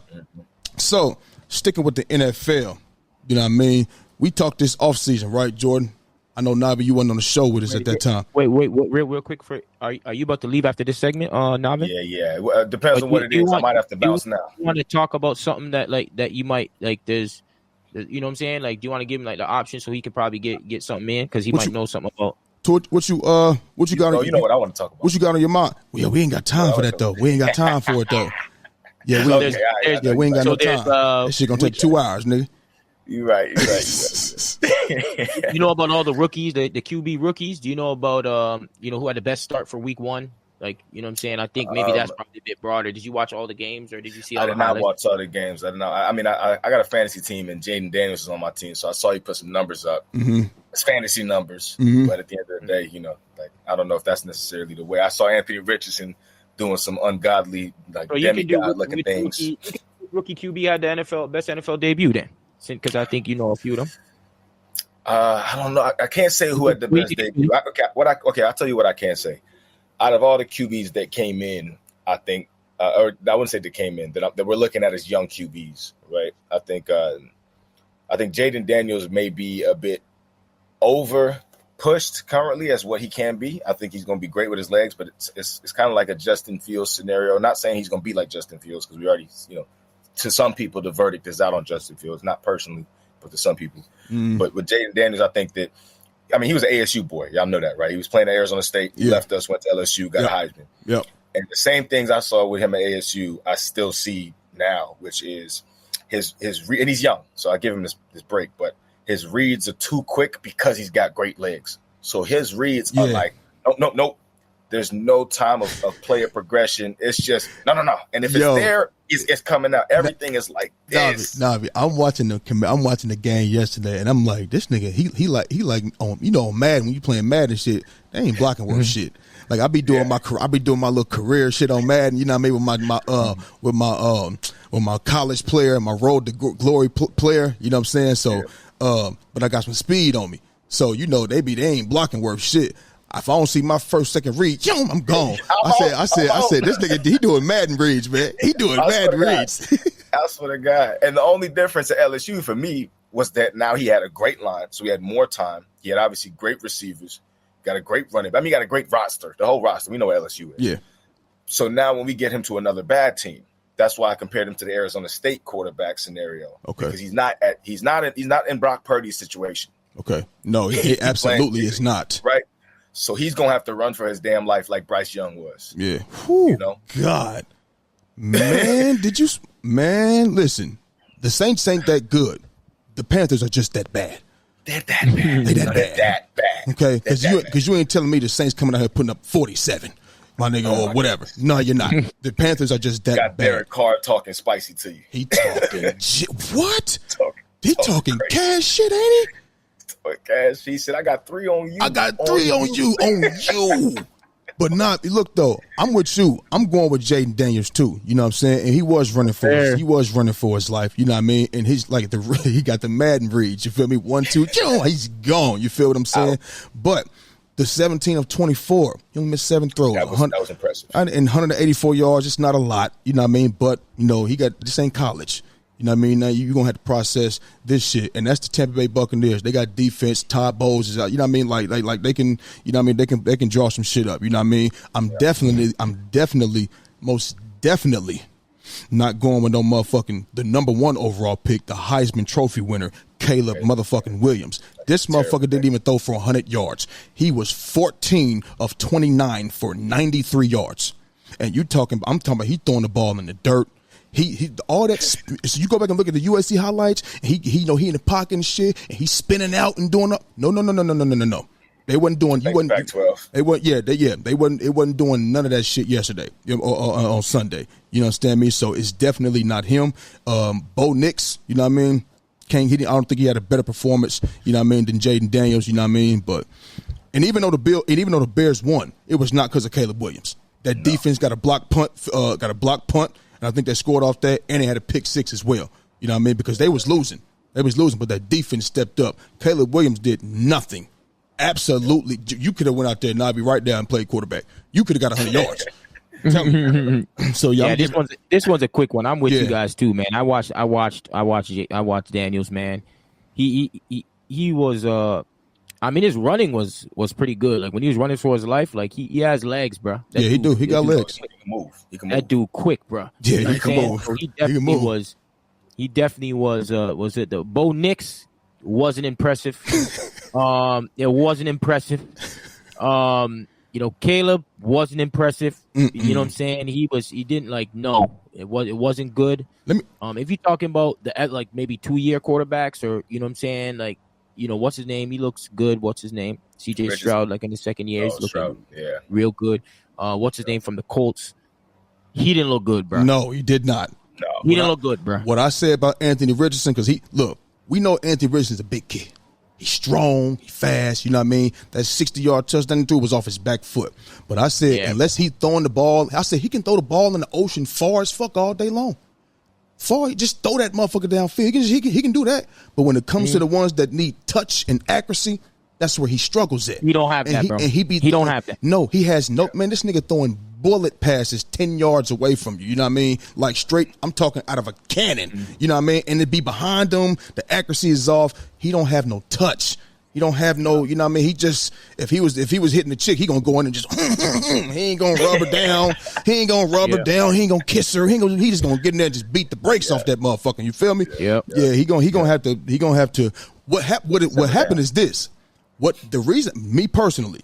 so sticking with the NFL, you know what I mean? We talked this offseason, right, Jordan? I know, Navin, you wasn't on the show with us at that time. Wait, real quick. Are you about to leave after this segment, Navin? Yeah. Well, depends on what it is. I might have to bounce now. You want to talk about something that you might, like, there's, you know what I'm saying? Like, do you want to give him, like, the option so he could probably get something in? Because he might know something about. What you got? You know what I want to talk about. What you got on your mind? Well, we ain't got time for that, though. We ain't got time for it, though. Yeah, we ain't got no time. That shit gonna take 2 hours, nigga. You're right. You know about all the rookies, the QB rookies? Do you know about who had the best start for week one? Like, you know what I'm saying? I think maybe that's probably a bit broader. Did you watch all the games or did you see all the highlights? I did not watch all the games. I don't know. I mean, I got a fantasy team and Jaden Daniels is on my team, so I saw you put some numbers up. Mm-hmm. It's fantasy numbers, but at the end of the day, you know, like I don't know if that's necessarily the way. I saw Anthony Richardson doing some ungodly, like demigod looking things. Rookie QB had the best NFL debut then. Because I think you know a few of them. I don't know. I can't say who had the best debut. I'll tell you what I can say. Out of all the QBs that came in, I think, or I wouldn't say that came in, that we're looking at as young QBs, right? I think Jaden Daniels may be a bit over pushed currently as what he can be. I think he's going to be great with his legs, but it's kind of like a Justin Fields scenario. Not saying he's going to be like Justin Fields because we already, you know, to some people, the verdict is out on Justin Fields, not personally, but to some people. But with Jaden Daniels, I think that, I mean, he was an ASU boy. Y'all know that, right? He was playing at Arizona State. He left us, went to LSU, got Heisman. Yep. And the same things I saw with him at ASU, I still see now, which is his and he's young, so I give him this break, but his reads are too quick because he's got great legs. So his reads are like, nope. There's no time of player progression. It's just no. And if it's there, it's coming out. Everything is like this. Navin, I'm watching the game yesterday, and I'm like, this nigga, he like you know, Madden, when you playing Madden shit, they ain't blocking worth shit. Like I be doing my little career shit on Madden. You know what I mean, with my college player and my road to glory player. You know what I'm saying? So, but I got some speed on me. So you know they ain't blocking worth shit. If I don't see my first, second read, I'm gone. I said, this nigga, he doing Madden reads, man. He doing Madden reads. I swear to God. And the only difference at LSU for me was that now he had a great line, so he had more time. He had obviously great receivers, got a great running back. I mean, he got a great roster, the whole roster. We know what LSU is. Yeah. So now when we get him to another bad team, that's why I compared him to the Arizona State quarterback scenario. Okay. Because he's not in Brock Purdy's situation. Okay. No, he absolutely is not. Right. So he's going to have to run for his damn life like Bryce Young was. Yeah. Whew, you know? God. Man, listen. The Saints ain't that good. The Panthers are just that bad. They're that bad. They're that bad. Okay? Because you ain't telling me the Saints coming out here putting up 47, my nigga, or whatever. No, you're not. The Panthers are just that bad. Derek Carr talking spicy to you. He talking what? He talking cash shit, ain't he? Cash. He said, I got 3 on you. I got 3 on you. But look though, I'm with you. I'm going with Jaden Daniels too. You know what I'm saying? And he was running for his life. You know what I mean? And he's like he got the Madden reads. You feel me? 1, 2, he's gone. You feel what I'm saying? But the 17 of 24, he only missed 7 throws. That was impressive. And 184 yards. It's not a lot. You know what I mean? But you know, this ain't college. You know what I mean? Now you're going to have to process this shit. And that's the Tampa Bay Buccaneers. They got defense. Todd Bowles is out. You know what I mean? Like they can, you know what I mean? They can draw some shit up. You know what I mean? I'm definitely, most definitely not going with no motherfucking, the number 1 overall pick, the Heisman Trophy winner, Caleb motherfucking Williams. This motherfucker didn't even throw for 100 yards. He was 14 of 29 for 93 yards. And I'm talking about he throwing the ball in the dirt. He all that. So you go back and look at the USC highlights. And he in the pocket and shit, and he's spinning out and doing up. No. They wasn't doing. You wasn't. Pac-12. They wasn't. They wasn't. It wasn't doing none of that shit yesterday or on Sunday. You understand me? So it's definitely not him. Bo Nix. You know what I mean? I don't think he had a better performance. You know what I mean? Than Jaden Daniels. You know what I mean? But even though the Bears won, it was not because of Caleb Williams. That defense got a block punt. And I think they scored off that, and they had a pick 6 as well. You know what I mean? Because they was losing, but that defense stepped up. Caleb Williams did nothing. Absolutely. You could have went out there, Navin, right there and played quarterback. You could have got 100 yards. Tell me. So yeah, this one's a quick one. I'm with you guys too, man. I watched Daniels, man. He was I mean, his running was pretty good. Like when he was running for his life, like he has legs, bro. He do. He got legs. He can move. That dude quick, bro. Yeah, he can move. So he definitely was. Was it the Bo Nix? Wasn't impressive. It wasn't impressive. Caleb wasn't impressive. You know what I'm saying? He didn't it wasn't good. If you're talking about the maybe 2-year quarterbacks or you know what I'm saying, what's his name? He looks good. What's his name? CJ Stroud, in the second year, he's looking real good. What's his name from the Colts? He didn't look good, bro. No, he did not. No, he didn't look good, bro. What I said about Anthony Richardson, because we know Anthony Richardson's a big kid. He's strong, he's fast, you know what I mean? That 60-yard touchdown threw was off his back foot. But I said, unless he's throwing the ball, I said he can throw the ball in the ocean far as fuck all day long. Just throw that motherfucker downfield. He can do that. But when it comes to the ones that need touch and accuracy, that's where he struggles at. He don't have that, bro. He don't have that. No, he has no. Man, this nigga throwing bullet passes 10 yards away from you. You know what I mean? Like straight, I'm talking out of a cannon. You know what I mean? And it'd be behind him. The accuracy is off. He don't have no touch. He don't have no, you know what I mean? He just, if he was hitting the chick, he gonna go in and just, he ain't gonna rub her down. He ain't gonna rub her down. He ain't gonna kiss her. He just gonna get in there and just beat the brakes off that motherfucker. You feel me? Yep. Yeah. He gonna have to. What happened is this. What the reason? Me personally,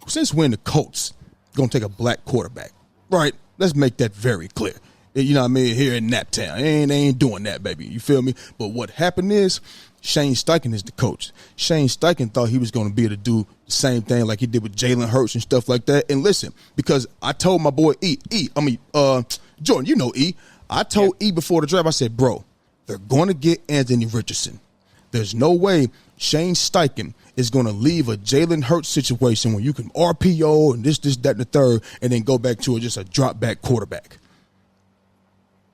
since when the Colts gonna take a black quarterback, right? Let's make that very clear. You know what I mean? Here in Naptown, they ain't doing that, baby. You feel me? But what happened is, Shane Steichen is the coach. Shane Steichen thought he was going to be able to do the same thing like he did with Jalen Hurts and stuff like that. And listen, because I told my boy Jordan, you know E. I told E before the draft, I said, bro, they're going to get Anthony Richardson. There's no way Shane Steichen is going to leave a Jalen Hurts situation where you can RPO and this, that, and the third, and then go back to just a drop-back quarterback.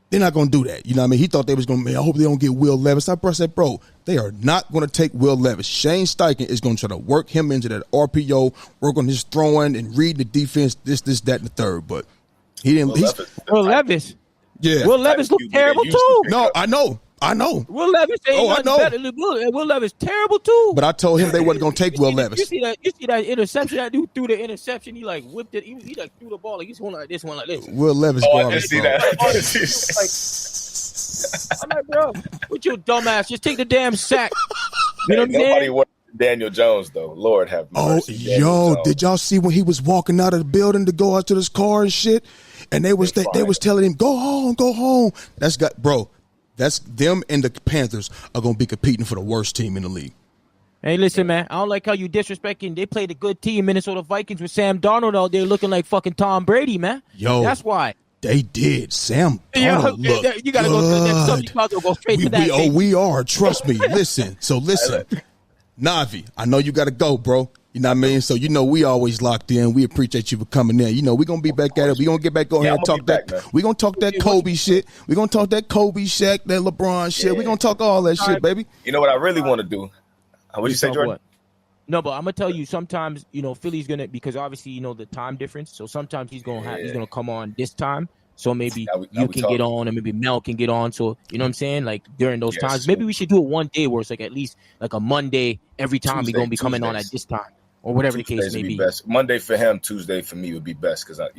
They're not going to do that. You know what I mean? He thought they was going to, man, I hope they don't get Will Levis. I said, bro, they are not going to take Will Levis. Shane Steichen is going to try to work him into that RPO, work on his throwing and read the defense, this, that, and the third. But he didn't. Will Levis. Yeah. Will Levis looked terrible, too. No, I know. Will Levis ain't better than Will Levis terrible, too. But I told him they wasn't going to take Will Levis. You see that interception? That dude threw the interception. He whipped it. He threw the ball. He's one like this, one like this. Will Levis. I didn't see that. I'm like, bro, with your dumb ass, just take the damn sack. You know what I'm saying? Nobody wanted Daniel Jones, though. Lord have mercy. Did y'all see when he was walking out of the building to go out to his car and shit? And they was telling him, go home. That's them and the Panthers are going to be competing for the worst team in the league. Hey, listen, man. I don't like how you disrespecting. They played a good team, Minnesota Vikings, with Sam Darnold out there looking like fucking Tom Brady, man. Yo, that's why. They did. Sam Darnold looked you got to go to that subject. You go straight to that. We are. Trust me. Listen. Navi, I know you got to go, bro. You know what I mean? So, we always locked in. We appreciate you for coming in. We're going to be back at it. We're going to get back on here and talk that. We're going to talk that Kobe shit. We're going to talk that Kobe Shaq, that LeBron shit. We're going to talk all that shit, baby. You know what I really want to do? What'd you say, Jordan? What? No, but I'm going to tell you, sometimes, Philly's going to, because obviously, the time difference. So sometimes he's going to come on this time. So maybe Now we you can get on, and maybe Mel can get on. So you know what I'm saying? Like during those times, maybe we should do it one day where it's like at least like a Monday every time we're gonna be coming on at this time or whatever Tuesdays the case may be. Best. Monday for him, Tuesday for me would be best because that's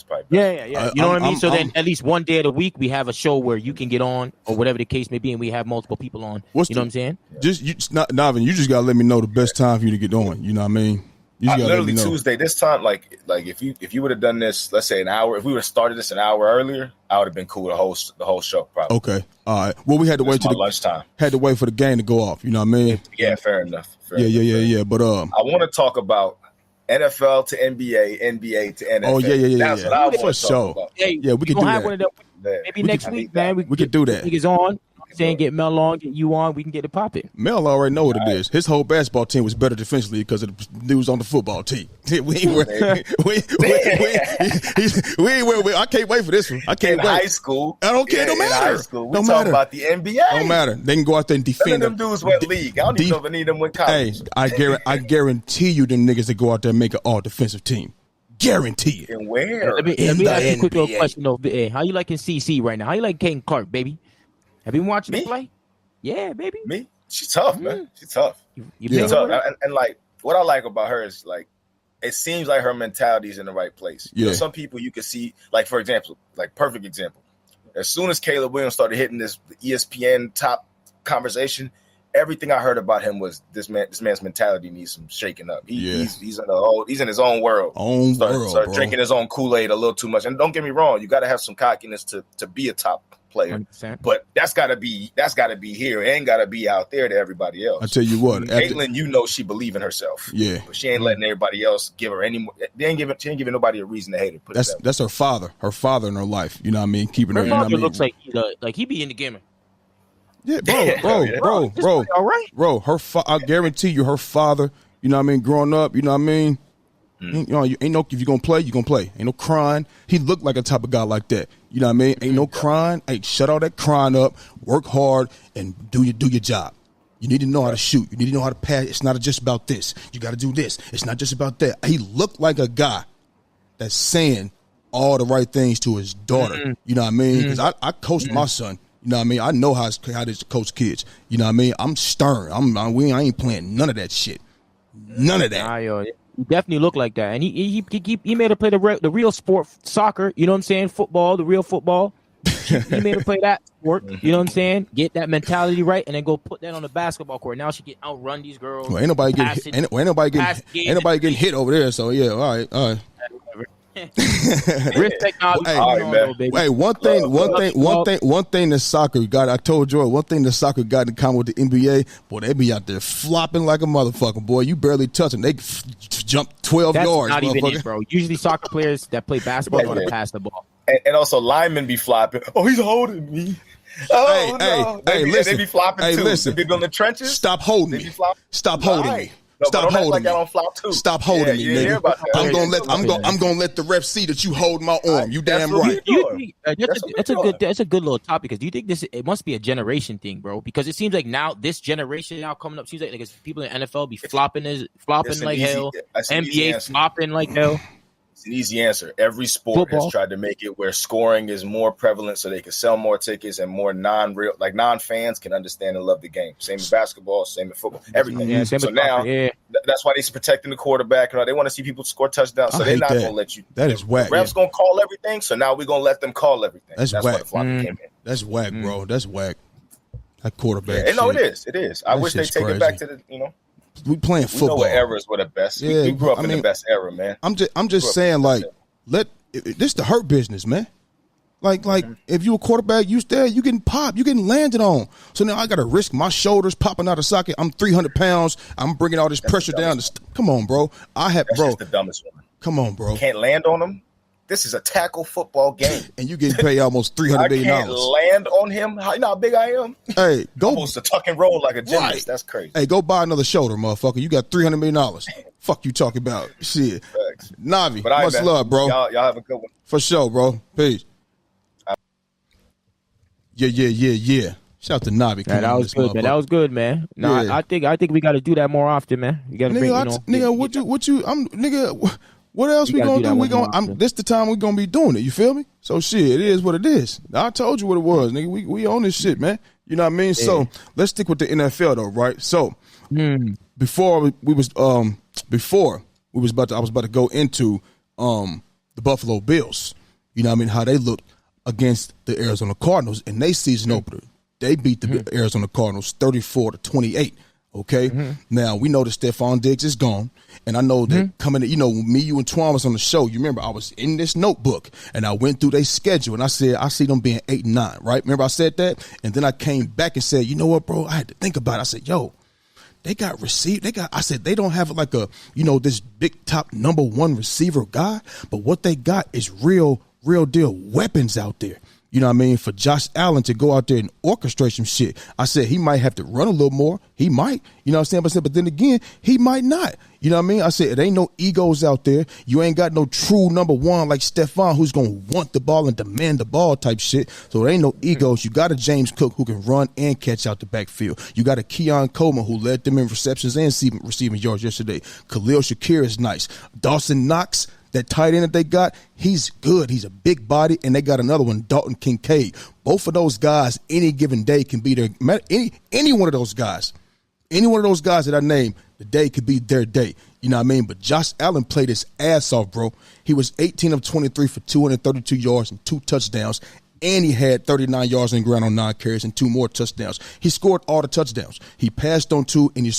probably best. Yeah. You know what I mean? So then at least one day of the week we have a show where you can get on or whatever the case may be, and we have multiple people on. You know what I'm saying? Navin, you just gotta let me know the best time for you to get on. You know what I mean? Literally Tuesday this time, like if you would have done this, let's say an hour, if we would have started this an hour earlier, I would have been cool the whole show probably. Okay, all right. Well, we had to wait till lunchtime. Had to wait for the game to go off. You know what I mean? Yeah, fair enough. Yeah. But I want to talk about NFL to NBA, NBA to NFL. Oh yeah. That's what I want to talk about. Yeah, we can do that. One of them, maybe next week, man. We could do that. Niggas on. Saying get Mel on, get you on, we can get it popping. Mel already know what it is. His whole basketball team was better defensively because of the dudes on the football team. I can't wait for this one. I can't wait. High school. I don't care. No matter. High school. We talking about the NBA. Don't matter. They can go out there and defend them. Dudes went league. I don't even know if any of them went college. Hey, I guarantee you them niggas that go out there and make an all defensive team. Guarantee it. And where? Let me ask you a quick little question though. Hey, how you liking CC right now? How you like Caden Clark, baby? Have you been watching her play? Yeah, baby. Me? She's tough, man. She's tough. She's tough. And like what I like about her is like it seems like her mentality is in the right place. Yeah. You know, some people you can see, like for example, like perfect example. As soon as Caleb Williams started hitting this ESPN top conversation, everything I heard about him was this man's mentality needs some shaking up. He's in his own world. Started drinking his own Kool-Aid a little too much. And don't get me wrong, you got to have some cockiness to be a top player. 100%. But that's got to be here. It ain't got to be out there to everybody else. I tell you what, Caitlin, she believe in herself. Yeah, but she ain't letting everybody else give her any more. She ain't giving nobody a reason to hate her. That's her father. Her father in her life. You know what I mean? Keeping her. Her father looks like he be in the game. Yeah, bro. All right, bro. I guarantee you, her father. You know what I mean? Growing up, you know what I mean? You know, you ain't no if you're gonna play, you're gonna play. Ain't no crying. He looked like a type of guy like that. You know what I mean? Ain't no crying. Hey, shut all that crying up. Work hard and do your job. You need to know how to shoot. You need to know how to pass. It's not just about this. You got to do this. It's not just about that. He looked like a guy that's saying all the right things to his daughter. You know what I mean? Because I coached my son. You know what I mean? I know how to coach kids. You know what I mean? I'm stern. I ain't playing none of that shit. None of that. He definitely looked like that, and he made her play the real sport, soccer. You know what I'm saying? Football, the real football. He made her play that sport. You know what I'm saying? Get that mentality right, and then go put that on the basketball court. Now she can outrun these girls. Well, ain't nobody getting hit over there. So yeah, all right. Respect now. Hey, one thing that soccer got. I told Joy one thing that soccer got in common with the NBA. Boy, they be out there flopping like a motherfucker. Boy, you barely touch them. They jump 12 yards. Not even it, bro. Usually soccer players that play basketball want to pass the ball. And also linemen be flopping. Oh, he's holding me. Oh, no. They be flopping too. Listen. They be in the trenches. Stop holding me. Stop holding me. No, Stop holding me. Stop holding me, nigga. I'm gonna let the ref see that you hold my arm. You damn right. That's a good little topic. Because do you think it must be a generation thing, bro? Because it seems like now this generation now coming up seems like people in NFL be flopping like hell. NBA flopping like hell. It's an easy answer. Every sport has tried to make it where scoring is more prevalent so they can sell more tickets and more non-fans can understand and love the game. Same in basketball, same in football, everything. Yeah, so now that's why they're protecting the quarterback. They want to see people score touchdowns, so they're not going to let you. That is whack. The refs going to call everything, so now we're going to let them call everything. That's whack. Why the flopping came in. That's whack, bro. That's whack. That quarterback. Yeah, no, it is. I wish they take it back to the, We playing football. We know what eras were the best. Yeah, we grew up in the best era, man. I'm just saying, like, this the hurt business, man. Like, if you a quarterback, you getting popped, you getting landed on. So now I got to risk my shoulders popping out of socket. I'm 300 pounds. I'm bringing all this pressure down. Come on, bro. That's just the dumbest one. Come on, bro. Can't land on him. This is a tackle football game. And you getting paid almost $300 million. I can't land on him. You know how big I am? Hey, go. I'm supposed to tuck and roll like a gymnast. Right. That's crazy. Hey, go buy another shoulder, motherfucker. You got $300 million. Fuck you talking about. Shit. Navi, much love, bro. Y'all have a good one. For sure, bro. Peace. Yeah. Shout out to Navi. That was good, man. That was good, man. No, yeah. I think we got to do that more often, man. You got to bring, What else we gonna do? This the time we gonna be doing it. You feel me? So shit, it is what it is. I told you what it was, nigga. We own this shit, man. You know what I mean? Yeah. So let's stick with the NFL though, right? So before I was about to go into the Buffalo Bills. You know what I mean? How they looked against the Arizona Cardinals in their season opener. They beat the Arizona Cardinals 34-28. Okay. Now we know that Stefon Diggs is gone, and I know that coming. You know, me, you, and Twan was on the show. You remember I was in this notebook, and I went through their schedule, and I said I see them being 8-9. Right? Remember I said that, and then I came back and said, you know what, bro? I had to think about it. I said, yo, they got received. I said they don't have like a this big top number one receiver guy, but what they got is real deal weapons out there. You know what I mean? For Josh Allen to go out there and orchestrate some shit. I said he might have to run a little more. He might. You know what I'm saying? But then again, he might not. You know what I mean? I said it ain't no egos out there. You ain't got no true number one like Stefon who's going to want the ball and demand the ball type shit. So there ain't no egos. You got a James Cook who can run and catch out the backfield. You got a Keon Coleman who led them in receptions and receiving yards yesterday. Khalil Shakir is nice. Dawson Knox, that tight end that they got, he's good. He's a big body, and they got another one, Dalton Kincaid. Both of those guys, any given day, can be their any one of those guys. Any one of those guys that I named, the day could be their day. You know what I mean? But Josh Allen played his ass off, bro. He was 18 of 23 for 232 yards and 2 touchdowns, and he had 39 yards on the ground on 9 carries and 2 more touchdowns. He scored all the touchdowns. He passed on 2, and he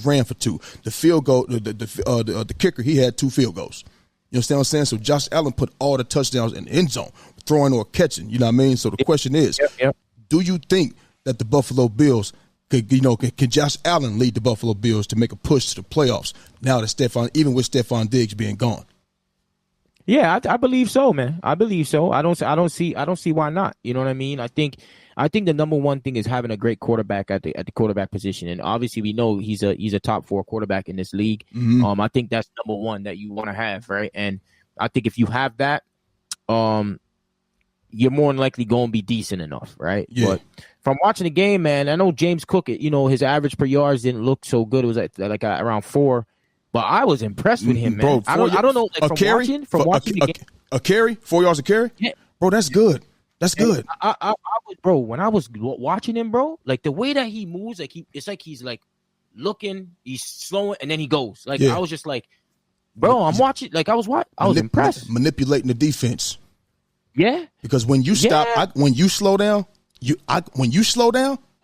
ran for 2. The field goal, the kicker, he had 2 field goals. You understand what I'm saying? So Josh Allen put all the touchdowns in the end zone, throwing or catching. You know what I mean? So the question is, do you think that the Buffalo Bills could, can Josh Allen lead the Buffalo Bills to make a push to the playoffs now that even with Stefon Diggs being gone? Yeah, I believe so, man. I believe so. I don't see why not. You know what I mean? I think the number one thing is having a great quarterback at the quarterback position, and obviously we know he's a top 4 quarterback in this league. I think that's number one that you want to have, right? And I think if you have that, you're more than likely going to be decent enough, right? Yeah. But from watching the game, man, I know James Cook, his average per yards didn't look so good. It was like around 4, but I was impressed with him, man. Bro, I don't know, like, from watching the game, a carry, 4 yards a carry, yeah. Bro, that's good. That's good. I was, bro, when I was watching him, bro, like the way that he moves, like it's like he's like looking, he's slowing, and then he goes. Like I was just like, bro, I'm watching. Like I was impressed. Manipulating the defense. Yeah. Because when you stop, when you slow down, I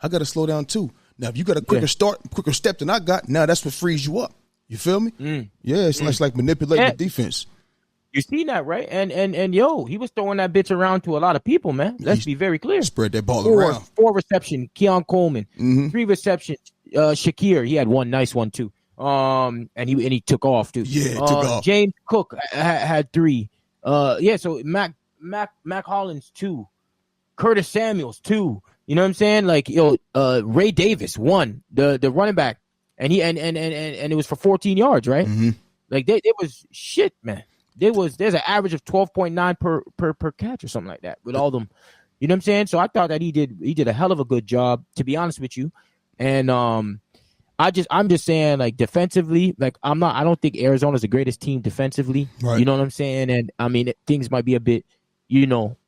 got to slow down too. Now, if you got a quicker step than I got, now that's what frees you up. You feel me? Yeah, it's like manipulating the defense. You seen that, right? And yo, he was throwing that bitch around to a lot of people, man. Let's be very clear. Spread that ball around. 4 reception, Keon Coleman. 3 receptions, Shakir. He had one nice one too. And he took off too. Yeah, took off. James Cook had 3. So Mac Hollins 2. Curtis Samuels 2. You know what I'm saying? Like Ray Davis 1. The running back, and it was for 14 yards, right? Like they was shit, man. There's an average of 12.9 per catch or something like that with all them. You know what I'm saying? So I thought that he did a hell of a good job, to be honest with you. And I'm just saying, like, defensively, like I don't think Arizona's the greatest team defensively. Right. You know what I'm saying? And I mean, things might be a bit,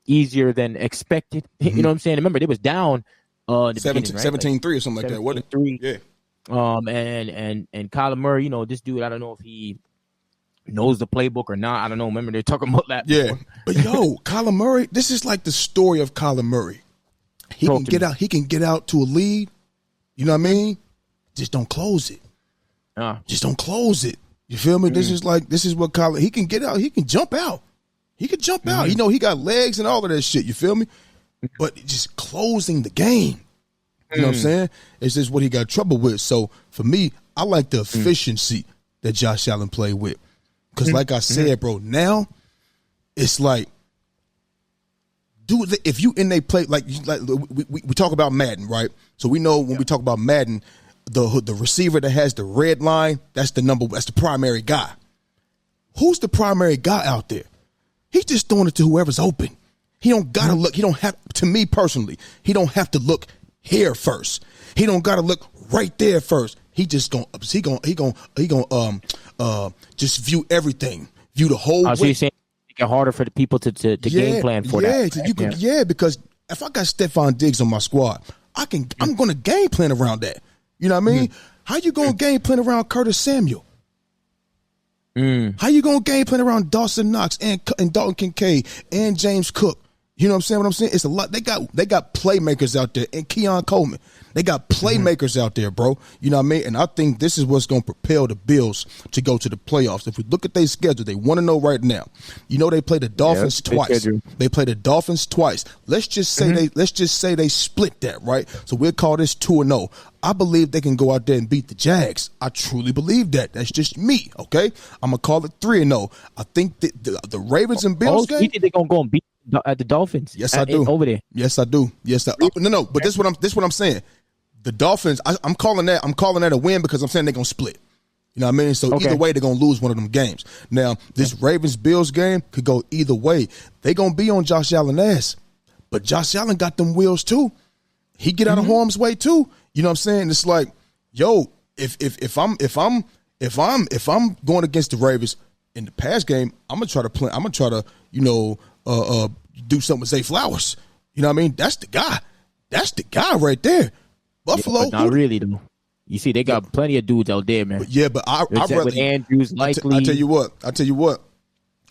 easier than expected. You know what I'm saying? Remember, they was down 17-3 or something like that, wasn't it? Yeah. And Kyler Murray, this dude, I don't know if he knows the playbook or not. I don't know. Remember, they're talking about that. Yeah. But Kyler Murray, this is like the story of Kyler Murray. He can get out to a lead. You know what I mean? Just don't close it. Just don't close it. You feel me? This is what Kyler, he can get out. He can jump out. He he got legs and all of that shit. You feel me? But just closing the game. You know what I'm saying? It's just what he got trouble with. So for me, I like the efficiency that Josh Allen played with. Because like I said, bro, now it's like, if you in they play, like we talk about Madden, right? So we know when we talk about Madden, the receiver that has the red line, that's the primary guy. Who's the primary guy out there? He's just throwing it to whoever's open. He don't gotta look. He don't have. To me personally, he don't have to look here first. He don't gotta look right there first. He just just view everything view the whole way. So you're saying make it harder for the people to game plan for that. Because if I got Stefon Diggs on my squad, I'm going to game plan around that. You know what I mean? How you going to game plan around Curtis Samuel? How you going to game plan around Dawson Knox and Dalton Kincaid and James Cook? You know what I'm saying? It's a lot. They got playmakers out there, and Keon Coleman. They got playmakers out there, bro. You know what I mean? And I think this is what's going to propel the Bills to go to the playoffs. If we look at their schedule, they want to know right now. You know they play the Dolphins twice. They play the Dolphins twice. Let's just say they split that, right? So we'll call this 2-0. I believe they can go out there and beat the Jags. I truly believe that. That's just me, okay? I'm gonna call it 3-0. I think that the Ravens and Bills game. You think they're gonna go and beat the Dolphins? Yes, I do. Over there. Yes, I do. Yes, no. But this is what I'm saying. The Dolphins, I'm calling that a win because I'm saying they're gonna split. You know what I mean? So either way, they're gonna lose one of them games. Now, this Ravens-Bills game could go either way. They gonna be on Josh Allen's ass, but Josh Allen got them wheels too. He get out of harm's way too. You know what I'm saying? It's like, yo, if I'm going against the Ravens in the past game, I'm gonna try to do something with Zay Flowers. You know what I mean? That's the guy. That's the guy right there. Buffalo. Yeah, not really though. You see, they got plenty of dudes out there, man. But I rather with Andrews likely. I tell you what.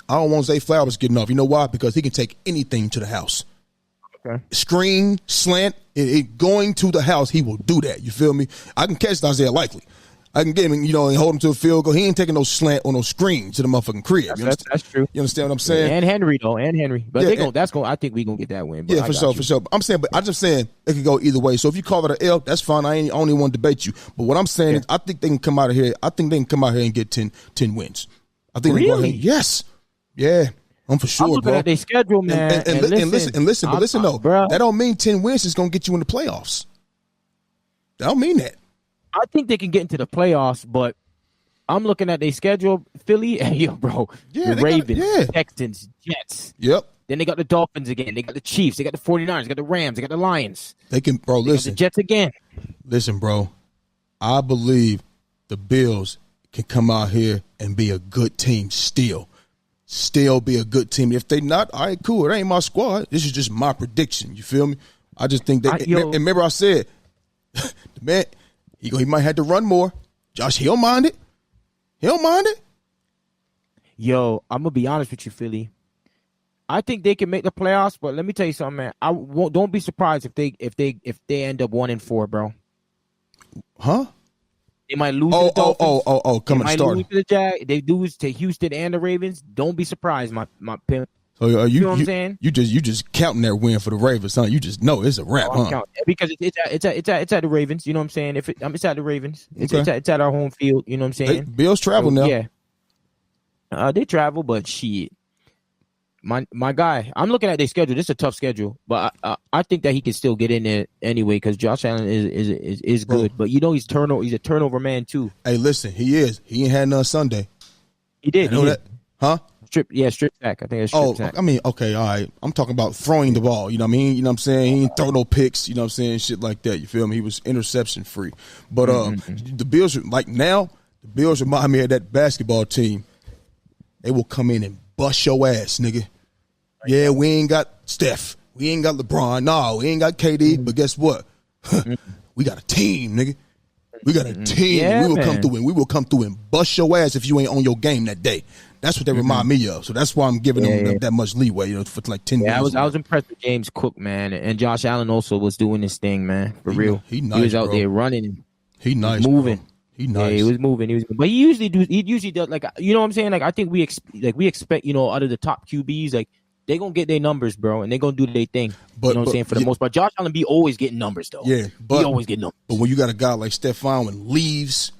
I don't want Zay Flowers getting off. You know why? Because he can take anything to the house. Okay. Screen, slant, it going to the house, he will do that. You feel me? I can catch Isaiah Likely. I can get him, and hold him to a field goal. He ain't taking no slant or no screen to the motherfucking crib. That's true. You understand what I'm saying? And Henry, though. But I think we're going to get that win. Yeah, for sure. I'm just saying it could go either way. So if you call it an L, that's fine. I only want to debate you. But what I'm saying is I think they can come out of here. I think they can come out here and get 10 wins. I think they go ahead. Yes. Yeah. I'm for sure, I'm looking bro. at their schedule, man. And listen, though. Bro, that don't mean 10 wins is going to get you in the playoffs. That don't mean that. I think they can get into the playoffs, but I'm looking at their schedule. Philly, the Ravens, Texans, Jets. Yep. Then they got the Dolphins again. They got the Chiefs. They got the 49ers. They got the Rams. They got the Lions. They can, bro, listen. The Jets again. Listen, bro. I believe the Bills can come out here and be a good team still. Still be a good team. If they not, all right, cool. It ain't my squad. This is just my prediction. You feel me? I just think that. And remember, I said, the man, he might have to run more. Josh, he don't mind it. He don't mind it. Yo, I'm gonna be honest with you, Philly. I think they can make the playoffs, but let me tell you something, man. Don't be surprised if they end up 1-4, bro. Huh? They might lose to the Dolphins. Coming to start. Lose to the Jag. They lose to Houston and the Ravens. Don't be surprised, my pimp. So you know what I'm saying? You just counting that win for the Ravens, huh? You just know it's a wrap, huh? Because it's at the Ravens. You know what I'm saying? It's at the Ravens. It's at our home field. You know what I'm saying? Bills travel now. Yeah. They travel, but shit. My guy, I'm looking at their schedule. This is a tough schedule, but I think that he can still get in there anyway because Josh Allen is good. But he's a turnover man too. Hey, listen, he is. He ain't had none Sunday. He did. You know that? Huh? Strip sack. I think it's strip sack. I mean, okay, all right. I'm talking about throwing the ball. You know what I mean? You know what I'm saying? He didn't throw no picks. You know what I'm saying? Shit like that. You feel me? He was interception free. But the Bills, the Bills remind me of that basketball team. They will come in and bust your ass, nigga. Yeah, we ain't got Steph. We ain't got LeBron. No, we ain't got KD. But guess what? We got a team, nigga. We got a team. Yeah, we will come through and bust your ass if you ain't on your game that day. That's what they remind me of. So that's why I'm giving them that much leeway, for like 10 years. I was impressed with James Cook, man. And Josh Allen also was doing this thing, man. For real. He nice, he was out there running. He nice, moving. Bro. He nice. Yeah, he was moving. But he usually does, like, you know what I'm saying? Like, I think we expect, out of the top QBs, like, they gonna get their numbers, bro, and they gonna do their thing. But, you know what I'm saying? For the most part, Josh Allen be always getting numbers, though. Yeah, he always getting numbers. But when you got a guy like Stefon when leaves,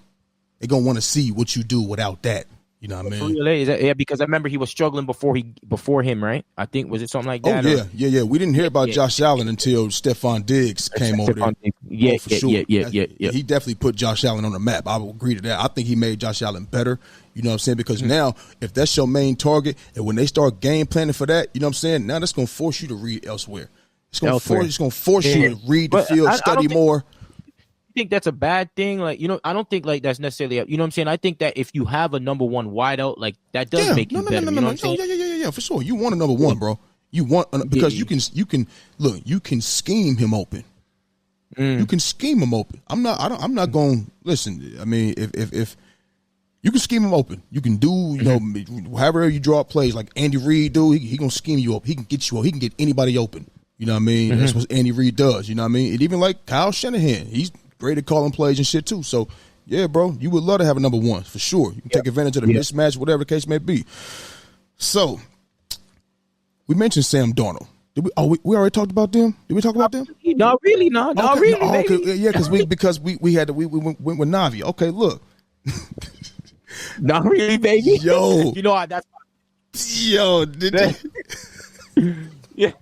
they gonna want to see what you do without that. You know what I mean? Yeah, because I remember he was struggling before him, right? I think was it something like that? Oh yeah. We didn't hear about Josh Allen until Stefon Diggs came over there. Yeah, sure. Yeah. He definitely put Josh Allen on the map. I will agree to that. I think he made Josh Allen better. You know what I'm saying? Because now, if that's your main target, and when they start game planning for that, you know what I'm saying? Now that's going to force you to read elsewhere. It's going to force you to read the field, study more. think that's a bad thing. Like, I don't think like that's necessarily, you know what I'm saying? I think that if you have a number one wideout, like that does make you better. Yeah, for sure. You want a number one, bro. You want because you can look. You can scheme him open. You can scheme him open. I'm not going. Listen, I mean, if you can scheme him open, you can do however you draw up plays like Andy Reid do. He gonna scheme you open. He can get you open. He can get anybody open. You know what I mean? That's what Andy Reid does. You know what I mean? And even like Kyle Shanahan, he's great at calling plays and shit too. So yeah, bro, you would love to have a number one for sure. You can take advantage of the mismatch, whatever the case may be. So we mentioned Sam Darnold. Did we? Oh, we already talked about them. Did we talk about them? Not really, not really. No, okay, yeah, because we went with Navin. Okay, look. Not really, baby. Yo, that's. Yo, did you? Yeah.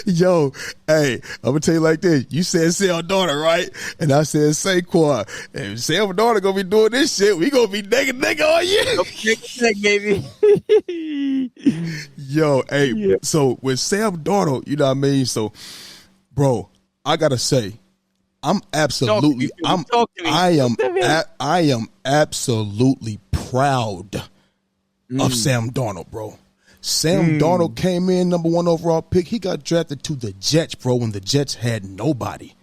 Yo, hey, I'm gonna tell you like this. You said Sam Darnold, right? And I said Saquon. And Sam Darnold gonna be doing this shit. We gonna be nigga all year. Baby. Yo, hey, so with Sam Darnold, you know what I mean? So, bro, I gotta say, I am absolutely proud of Sam Darnold, bro. Sam Darnold came in number one overall pick. He got drafted to the Jets, bro, when the Jets had nobody.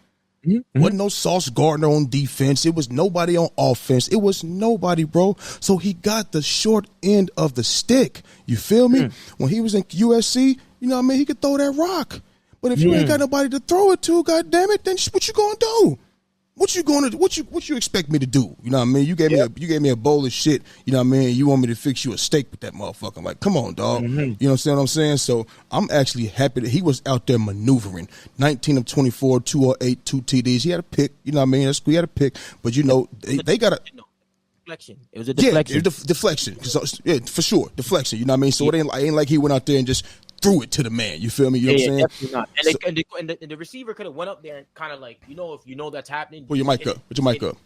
Wasn't no Sauce Gardner on defense. It was nobody on offense. It was nobody, bro. So he got the short end of the stick. You feel me? When he was in USC, you know what I mean? He could throw that rock. But if you ain't got nobody to throw it to, God damn it, then what you gonna do? What you expect me to do? You know what I mean? You gave me a bowl of shit. You know what I mean? You want me to fix you a steak with that motherfucker? Like, come on, dog. You know what I'm saying? So I'm actually happy that he was out there maneuvering. 19 of 24, 208, 2 TDs. He had a pick. You know what I mean? We had a pick, but they got a deflection. It was a deflection. Yeah, it was deflection. So, yeah, for sure, deflection. You know what I mean? So it ain't like he went out there and just threw it to the man. You feel me? You know what I'm saying? Definitely not. And the receiver could have went up there and kind of like, if that's happening. Put your mic up. Put your mic up.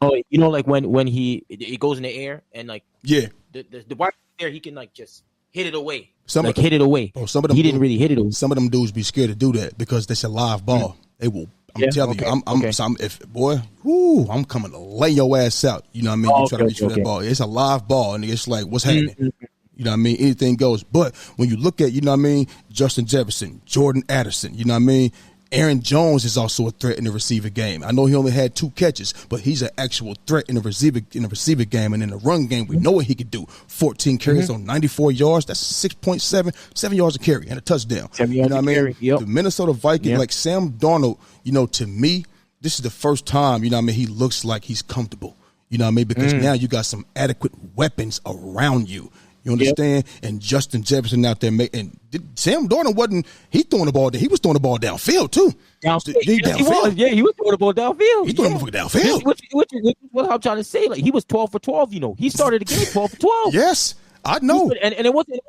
Oh, like when it goes in the air and like the wide there, he can like just hit it away. Hit it away. Bro, some of them didn't really hit it away. Some of them dudes be scared to do that because that's a live ball. They will. I'm telling you, I'm coming to lay your ass out. You know what I mean? You try to reach for that ball. It's a live ball, and it's like, what's happening? You know what I mean? Anything goes. But when you look at, you know what I mean, Justin Jefferson, Jordan Addison, you know what I mean? Aaron Jones is also a threat in the receiver game. I know he only had 2 catches, but he's an actual threat in the receiver game. And in the run game, we know what he could do. 14 carries on 94 yards. That's 7 yards a carry and a touchdown. 7 yards a carry. Yep. The Minnesota Vikings, like Sam Darnold, to me, this is the first time, you know what I mean, he looks like he's comfortable. You know what I mean? Because now you got some adequate weapons around you. You understand? And Justin Jefferson out there Sam Darnold wasn't throwing the ball. He was throwing the ball downfield too. Downfield. He was throwing the ball downfield. He throwing the ball downfield. What I'm trying to say, like he was 12 for 12. He started the game 12 for 12. Yes, I know. And it wasn't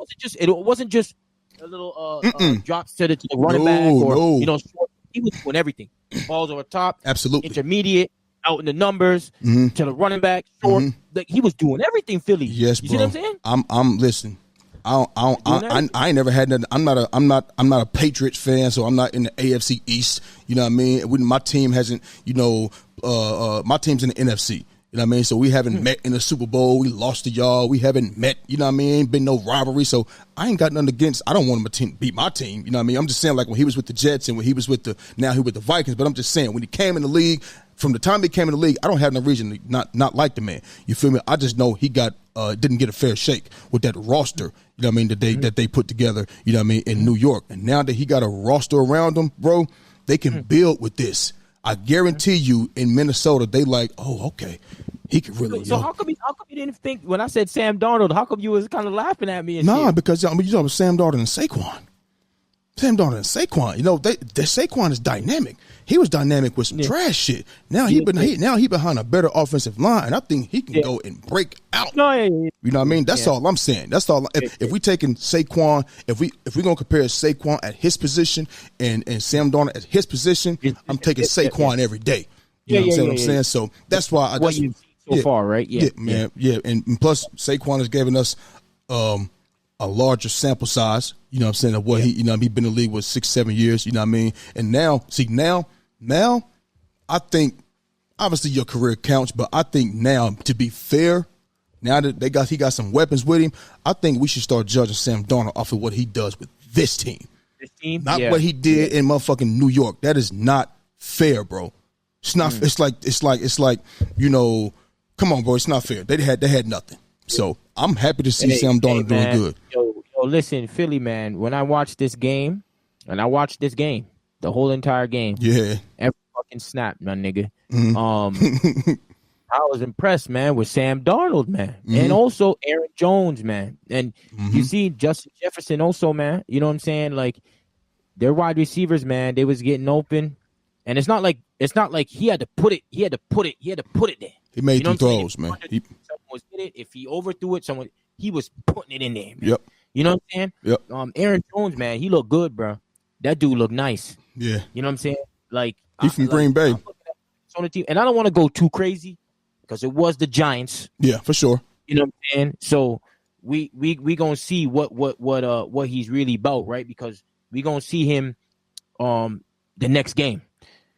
just a little drops to the running back or short. He was doing everything. Balls over top, absolutely intermediate. Out in the numbers to the running back short, like he was doing everything. Philly, yes, you bro. See what I'm saying? Listen. I ain't never had nothing. I'm not a Patriots fan, so I'm not in the AFC East. You know what I mean? My team hasn't. My team's in the NFC. You know what I mean? So we haven't met in the Super Bowl. We lost to y'all. We haven't met. You know what I mean? Ain't been no rivalry. So I ain't got nothing against. I don't want him to beat my team. You know what I mean? I'm just saying, like when he was with the Jets and when he was now he with the Vikings. But I'm just saying, when he came in the league, from the time he came in the league, I don't have no reason to not like the man. You feel me? I just know he didn't get a fair shake with that roster. You know what I mean? That they put together. You know what I mean? In New York, and now that he got a roster around him, bro, they can build with this. I guarantee you, in Minnesota, they like, oh, okay, he could really. So how come you didn't think when I said Sam Darnold? How come you was kind of laughing at me? Nah, because you talking about Sam Darnold and Saquon. Sam Darnold and Saquon, Saquon is dynamic. He was dynamic with some trash shit. Now he behind a better offensive line, and I think he can go and break out. You know what I mean? That's all I'm saying. That's all. If we taking Saquon, if we gonna compare Saquon at his position and Sam Darnold at his position, I'm taking Saquon every day. You know what I'm saying? So that's why so far, right? Yeah, man. Yeah, and plus Saquon has given us a larger sample size, you know what I'm saying, of what he been in the league with 6-7 years, you know what I mean? And now I think obviously your career counts, but I think now, to be fair, now that he got some weapons with him, I think we should start judging Sam Darnold off of what he does with this team. Not what he did in motherfucking New York. That is not fair, bro. It's not. It's like come on, bro. It's not fair. They had nothing. So I'm happy to see Sam Darnold doing good. Yo, listen, Philly, man. When I watched this game, the whole entire game, every fucking snap, my nigga. I was impressed, man, with Sam Darnold, man, and also Aaron Jones, man, and you see Justin Jefferson also, man. You know what I'm saying? Like their wide receivers, man, they was getting open, and it's not like he had to put it there. He made two throws, man. Someone was in it. If he overthrew it, he was putting it in there, man. Yep. You know what I'm saying? Yep. Aaron Jones, man, he looked good, bro. That dude looked nice. Yeah. You know what I'm saying? Like he from Green Bay. On the team, and I don't want to go too crazy because it was the Giants. Yeah, for sure. You know what I'm saying? So we gonna see what he's really about, right? Because we gonna see him the next game.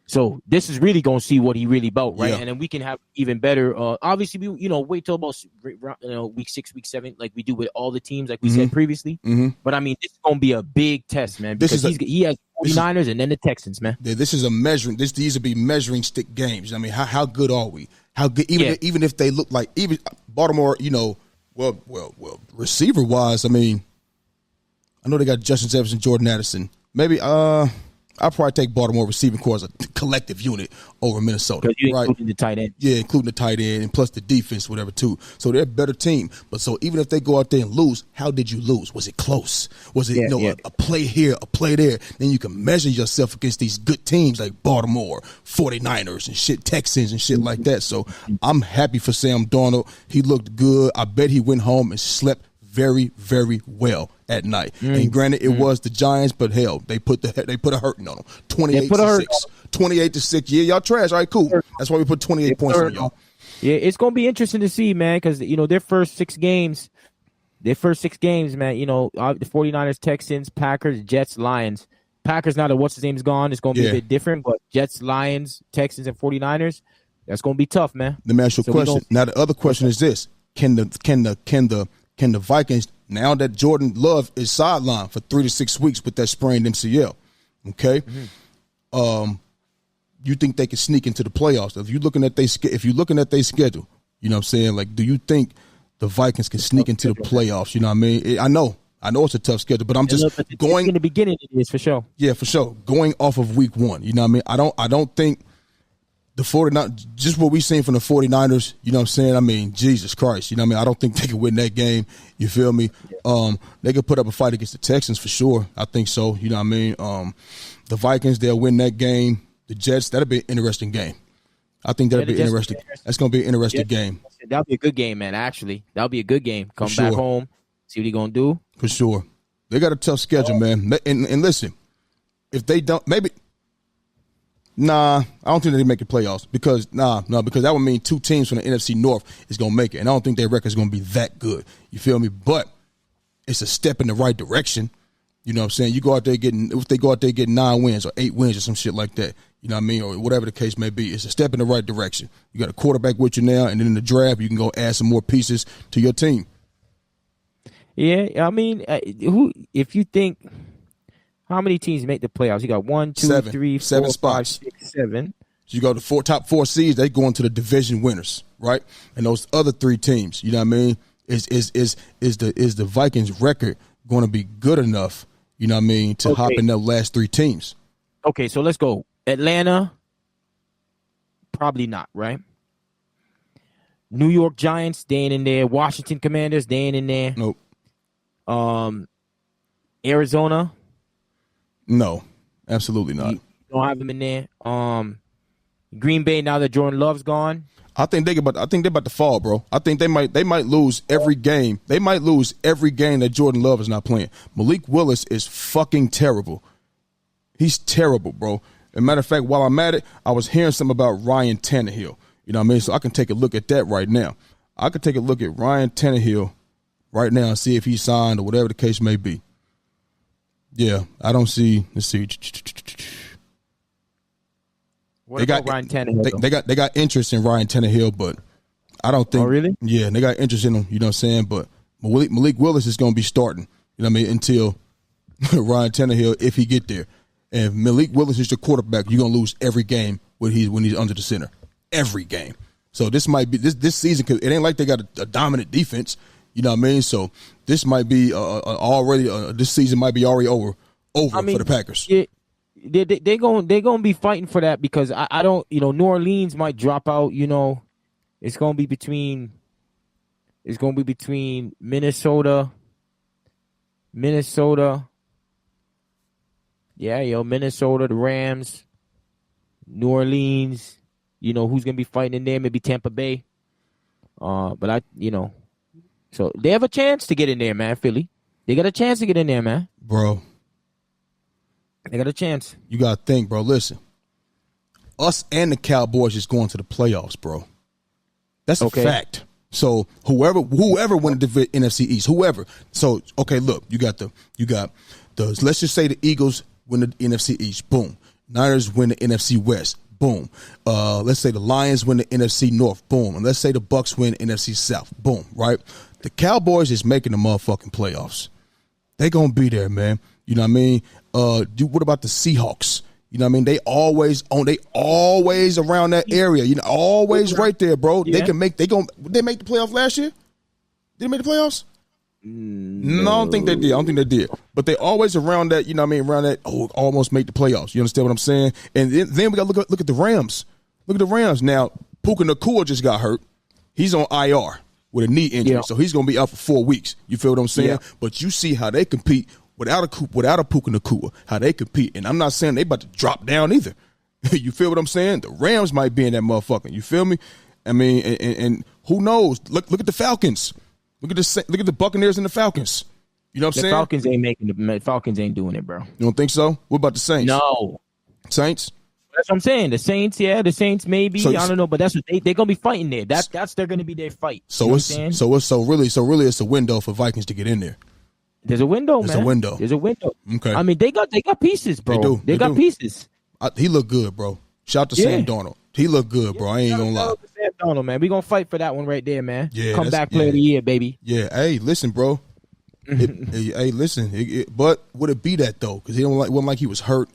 So this is really gonna see what he really about, right? Yeah. And then we can have even better. Obviously, we wait till about week 6, week 7, like we do with all the teams, like we said previously. But I mean, this is gonna be a big test, man. Because he has 49ers and then the Texans, man. This is a measuring. These will be measuring stick games. I mean, how good are we? How good? Even if they look like even Baltimore, well, receiver wise, I mean, I know they got Justin Jefferson, Jordan Addison. Maybe I'll probably take Baltimore receiving core as a collective unit over Minnesota. Right? Including the tight end. Yeah, including the tight end and plus the defense, whatever, too. So they're a better team. But so even if they go out there and lose, how did you lose? Was it close? Was it a play here, a play there? Then you can measure yourself against these good teams like Baltimore, 49ers and shit, Texans and shit like that. So I'm happy for Sam Darnold. He looked good. I bet he went home and slept very, very well at night. And granted, it was the Giants, but hell, they put a hurting on them. 28-6. 28-6. Yeah, y'all trash. All right, cool. That's why we put 28 points on y'all. Yeah, it's gonna be interesting to see, man, because their first six games, man. The 49ers, Texans, Packers, Jets, Lions. Packers now that what's his name's gone, it's gonna be a bit different. But Jets, Lions, Texans, and 49ers, that's gonna be tough, man. Let me ask you a question. Now the other question is this: Can the Vikings, now that Jordan Love is sidelined for 3 to 6 weeks with that sprained MCL, okay? You think they can sneak into the playoffs? If you're looking at their schedule, you know what I'm saying? Like, do you think the Vikings can sneak into the playoffs? You know what I mean? I know it's a tough schedule, but I'm just going in the beginning. It is for sure. Yeah, for sure. Going off of week 1, you know what I mean? I don't think the 49ers, just what we've seen from the 49ers, you know what I'm saying? I mean, Jesus Christ, you know what I mean? I don't think they can win that game. You feel me? They could put up a fight against the Texans for sure. I think so. You know what I mean? The Vikings, they'll win that game. The Jets, that'll be an interesting game. I think that'll be interesting. That's going to be an interesting game. That'll be a good game, man, actually. That'll be a good game. Come back home, see what he's going to do. For sure. They got a tough schedule, man. And listen, if they don't, maybe – I don't think they make the playoffs because because that would mean 2 teams from the NFC North is going to make it, and I don't think their record is going to be that good. You feel me? But it's a step in the right direction. You know what I'm saying? If they go out there getting 9 wins or 8 wins or some shit like that, you know what I mean, or whatever the case may be, it's a step in the right direction. You got a quarterback with you now, and then in the draft you can go add some more pieces to your team. Yeah, I mean, if you think. How many teams make the playoffs? You got 1, 2, 3, 4, 5, 6, 7. So you go to top 4 seeds, they go into the division winners, right? And those other 3 teams, you know what I mean? Is the Vikings record going to be good enough, you know what I mean, to hop in the last 3 teams? Okay, so let's go. Atlanta, probably not, right? New York Giants, they ain't in there. Washington Commanders, they ain't in there. Nope. Arizona. No, absolutely not. You don't have them in there. Green Bay, now that Jordan Love's gone. I think they're about to fall, bro. I think they might lose every game. They might lose every game that Jordan Love is not playing. Malik Willis is fucking terrible. He's terrible, bro. As a matter of fact, while I'm at it, I was hearing something about Ryan Tannehill. You know what I mean? So I can take a look at that right now. I could take a look at Ryan Tannehill right now and see if he's signed or whatever the case may be. Yeah, I don't see. Let's see. What about Ryan Tannehill? They got interest in Ryan Tannehill, but I don't think. Oh, really? Yeah, they got interest in him. You know what I'm saying? But Malik Willis is going to be starting. You know what I mean? Until Ryan Tannehill, if he get there, and if Malik Willis is your quarterback, you're going to lose every game when he's under the center. Every game. So this might be this season, because it ain't like they got a dominant defense. You know what I mean? So this might be this season might be already over for the Packers. Yeah, they're gonna be fighting for that, because I don't, New Orleans might drop out. It's gonna be between Minnesota. Yeah, Minnesota, the Rams, New Orleans. Who's gonna be fighting in there? Maybe Tampa Bay. But so they have a chance to get in there, man. Philly, they got a chance to get in there, man. Bro, they got a chance. You gotta think, bro. Listen, us and the Cowboys is going to the playoffs, bro. That's a fact. So whoever won the NFC East, whoever. So look, you got the let's just say the Eagles win the NFC East, boom. Niners win the NFC West, boom. Let's say the Lions win the NFC North, boom. And let's say the Bucks win NFC South, boom. Right? The Cowboys is making the motherfucking playoffs. They gonna be there, man. You know what I mean? What about the Seahawks? You know what I mean? They always around that area. Always right there, bro. Yeah. They make the playoffs last year? Did they make the playoffs? No, I don't think they did. But they always around that, you know what I mean? Around that, almost make the playoffs. You understand what I'm saying? And then we got to look at the Rams. Look at the Rams. Now, Puka Nacua just got hurt. He's on IR with a knee injury, so he's going to be out for 4 weeks. You feel what I'm saying? Yeah. But you see how they compete without a Puka Nacua, how they compete. And I'm not saying they about to drop down either. You feel what I'm saying? The Rams might be in that motherfucker. You feel me? I mean, and who knows? Look at the Falcons. Look at the Buccaneers and the Falcons. You know what I'm saying? The Falcons ain't doing it, bro. You don't think so? What about the Saints? No. Saints? That's what I'm saying. The Saints, maybe. So, I don't know, but that's what they're gonna be fighting there. They're gonna be their fight. So really it's a window for Vikings to get in there. There's a window, man. There's a window. Okay. I mean, they got pieces, bro. They got pieces. He looked good, bro. Shout out to Sam Darnold. He looked good, bro. I ain't gonna lie. Sam Darnold, man. We gonna fight for that one right there, man. Yeah, comeback player of the year, baby. Yeah. Hey, listen, bro. But would it be that though? Because wasn't like he was hurt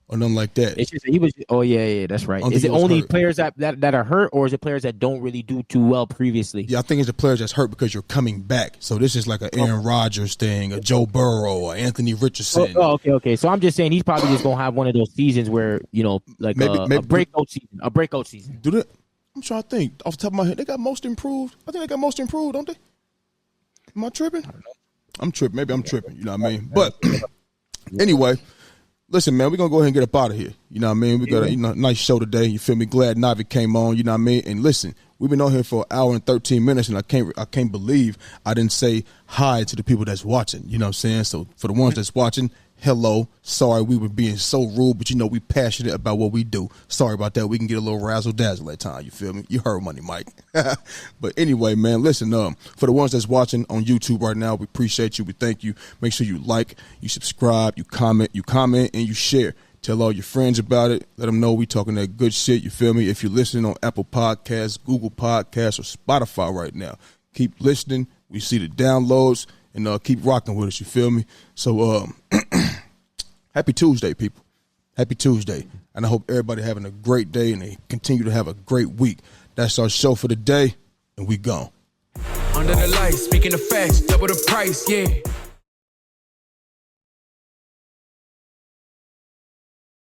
or nothing like that. It's just he was. Oh yeah, that's right. Is it only players that are hurt, or is it players that don't really do too well previously? Yeah, I think it's the players that's hurt because you're coming back. So this is like an Aaron Rodgers thing, a Joe Burrow, or Anthony Richardson. Okay. So I'm just saying he's probably just gonna have one of those seasons where maybe a breakout season. Do that? I'm trying to think off the top of my head. They got most improved. I think they got most improved, don't they? Am I tripping? I'm tripping. Maybe I'm tripping. You know what I mean? But anyway. Listen, man, we're going to go ahead and get up out of here. You know what I mean? We got a nice show today. You feel me? Glad Navin came on. You know what I mean? And listen, we've been on here for an hour and 13 minutes, and I can't believe I didn't say hi to the people that's watching. You know what I'm saying? So for the ones that's watching, hello. Sorry we were being so rude, but we passionate about what we do. Sorry about that. We can get a little razzle-dazzle at times. You feel me? You heard Money Mike. But anyway, man, listen, for the ones that's watching on YouTube right now, we appreciate you. We thank you. Make sure you like, you subscribe, you comment, and you share. Tell all your friends about it. Let them know we talking that good shit. You feel me? If you're listening on Apple Podcasts, Google Podcasts, or Spotify right now, keep listening. We see the downloads. And keep rocking with us, you feel me? So, happy Tuesday, people. Happy Tuesday. And I hope everybody having a great day and they continue to have a great week. That's our show for the day, and we gone. Under the lights, speaking of facts, double the price, yeah.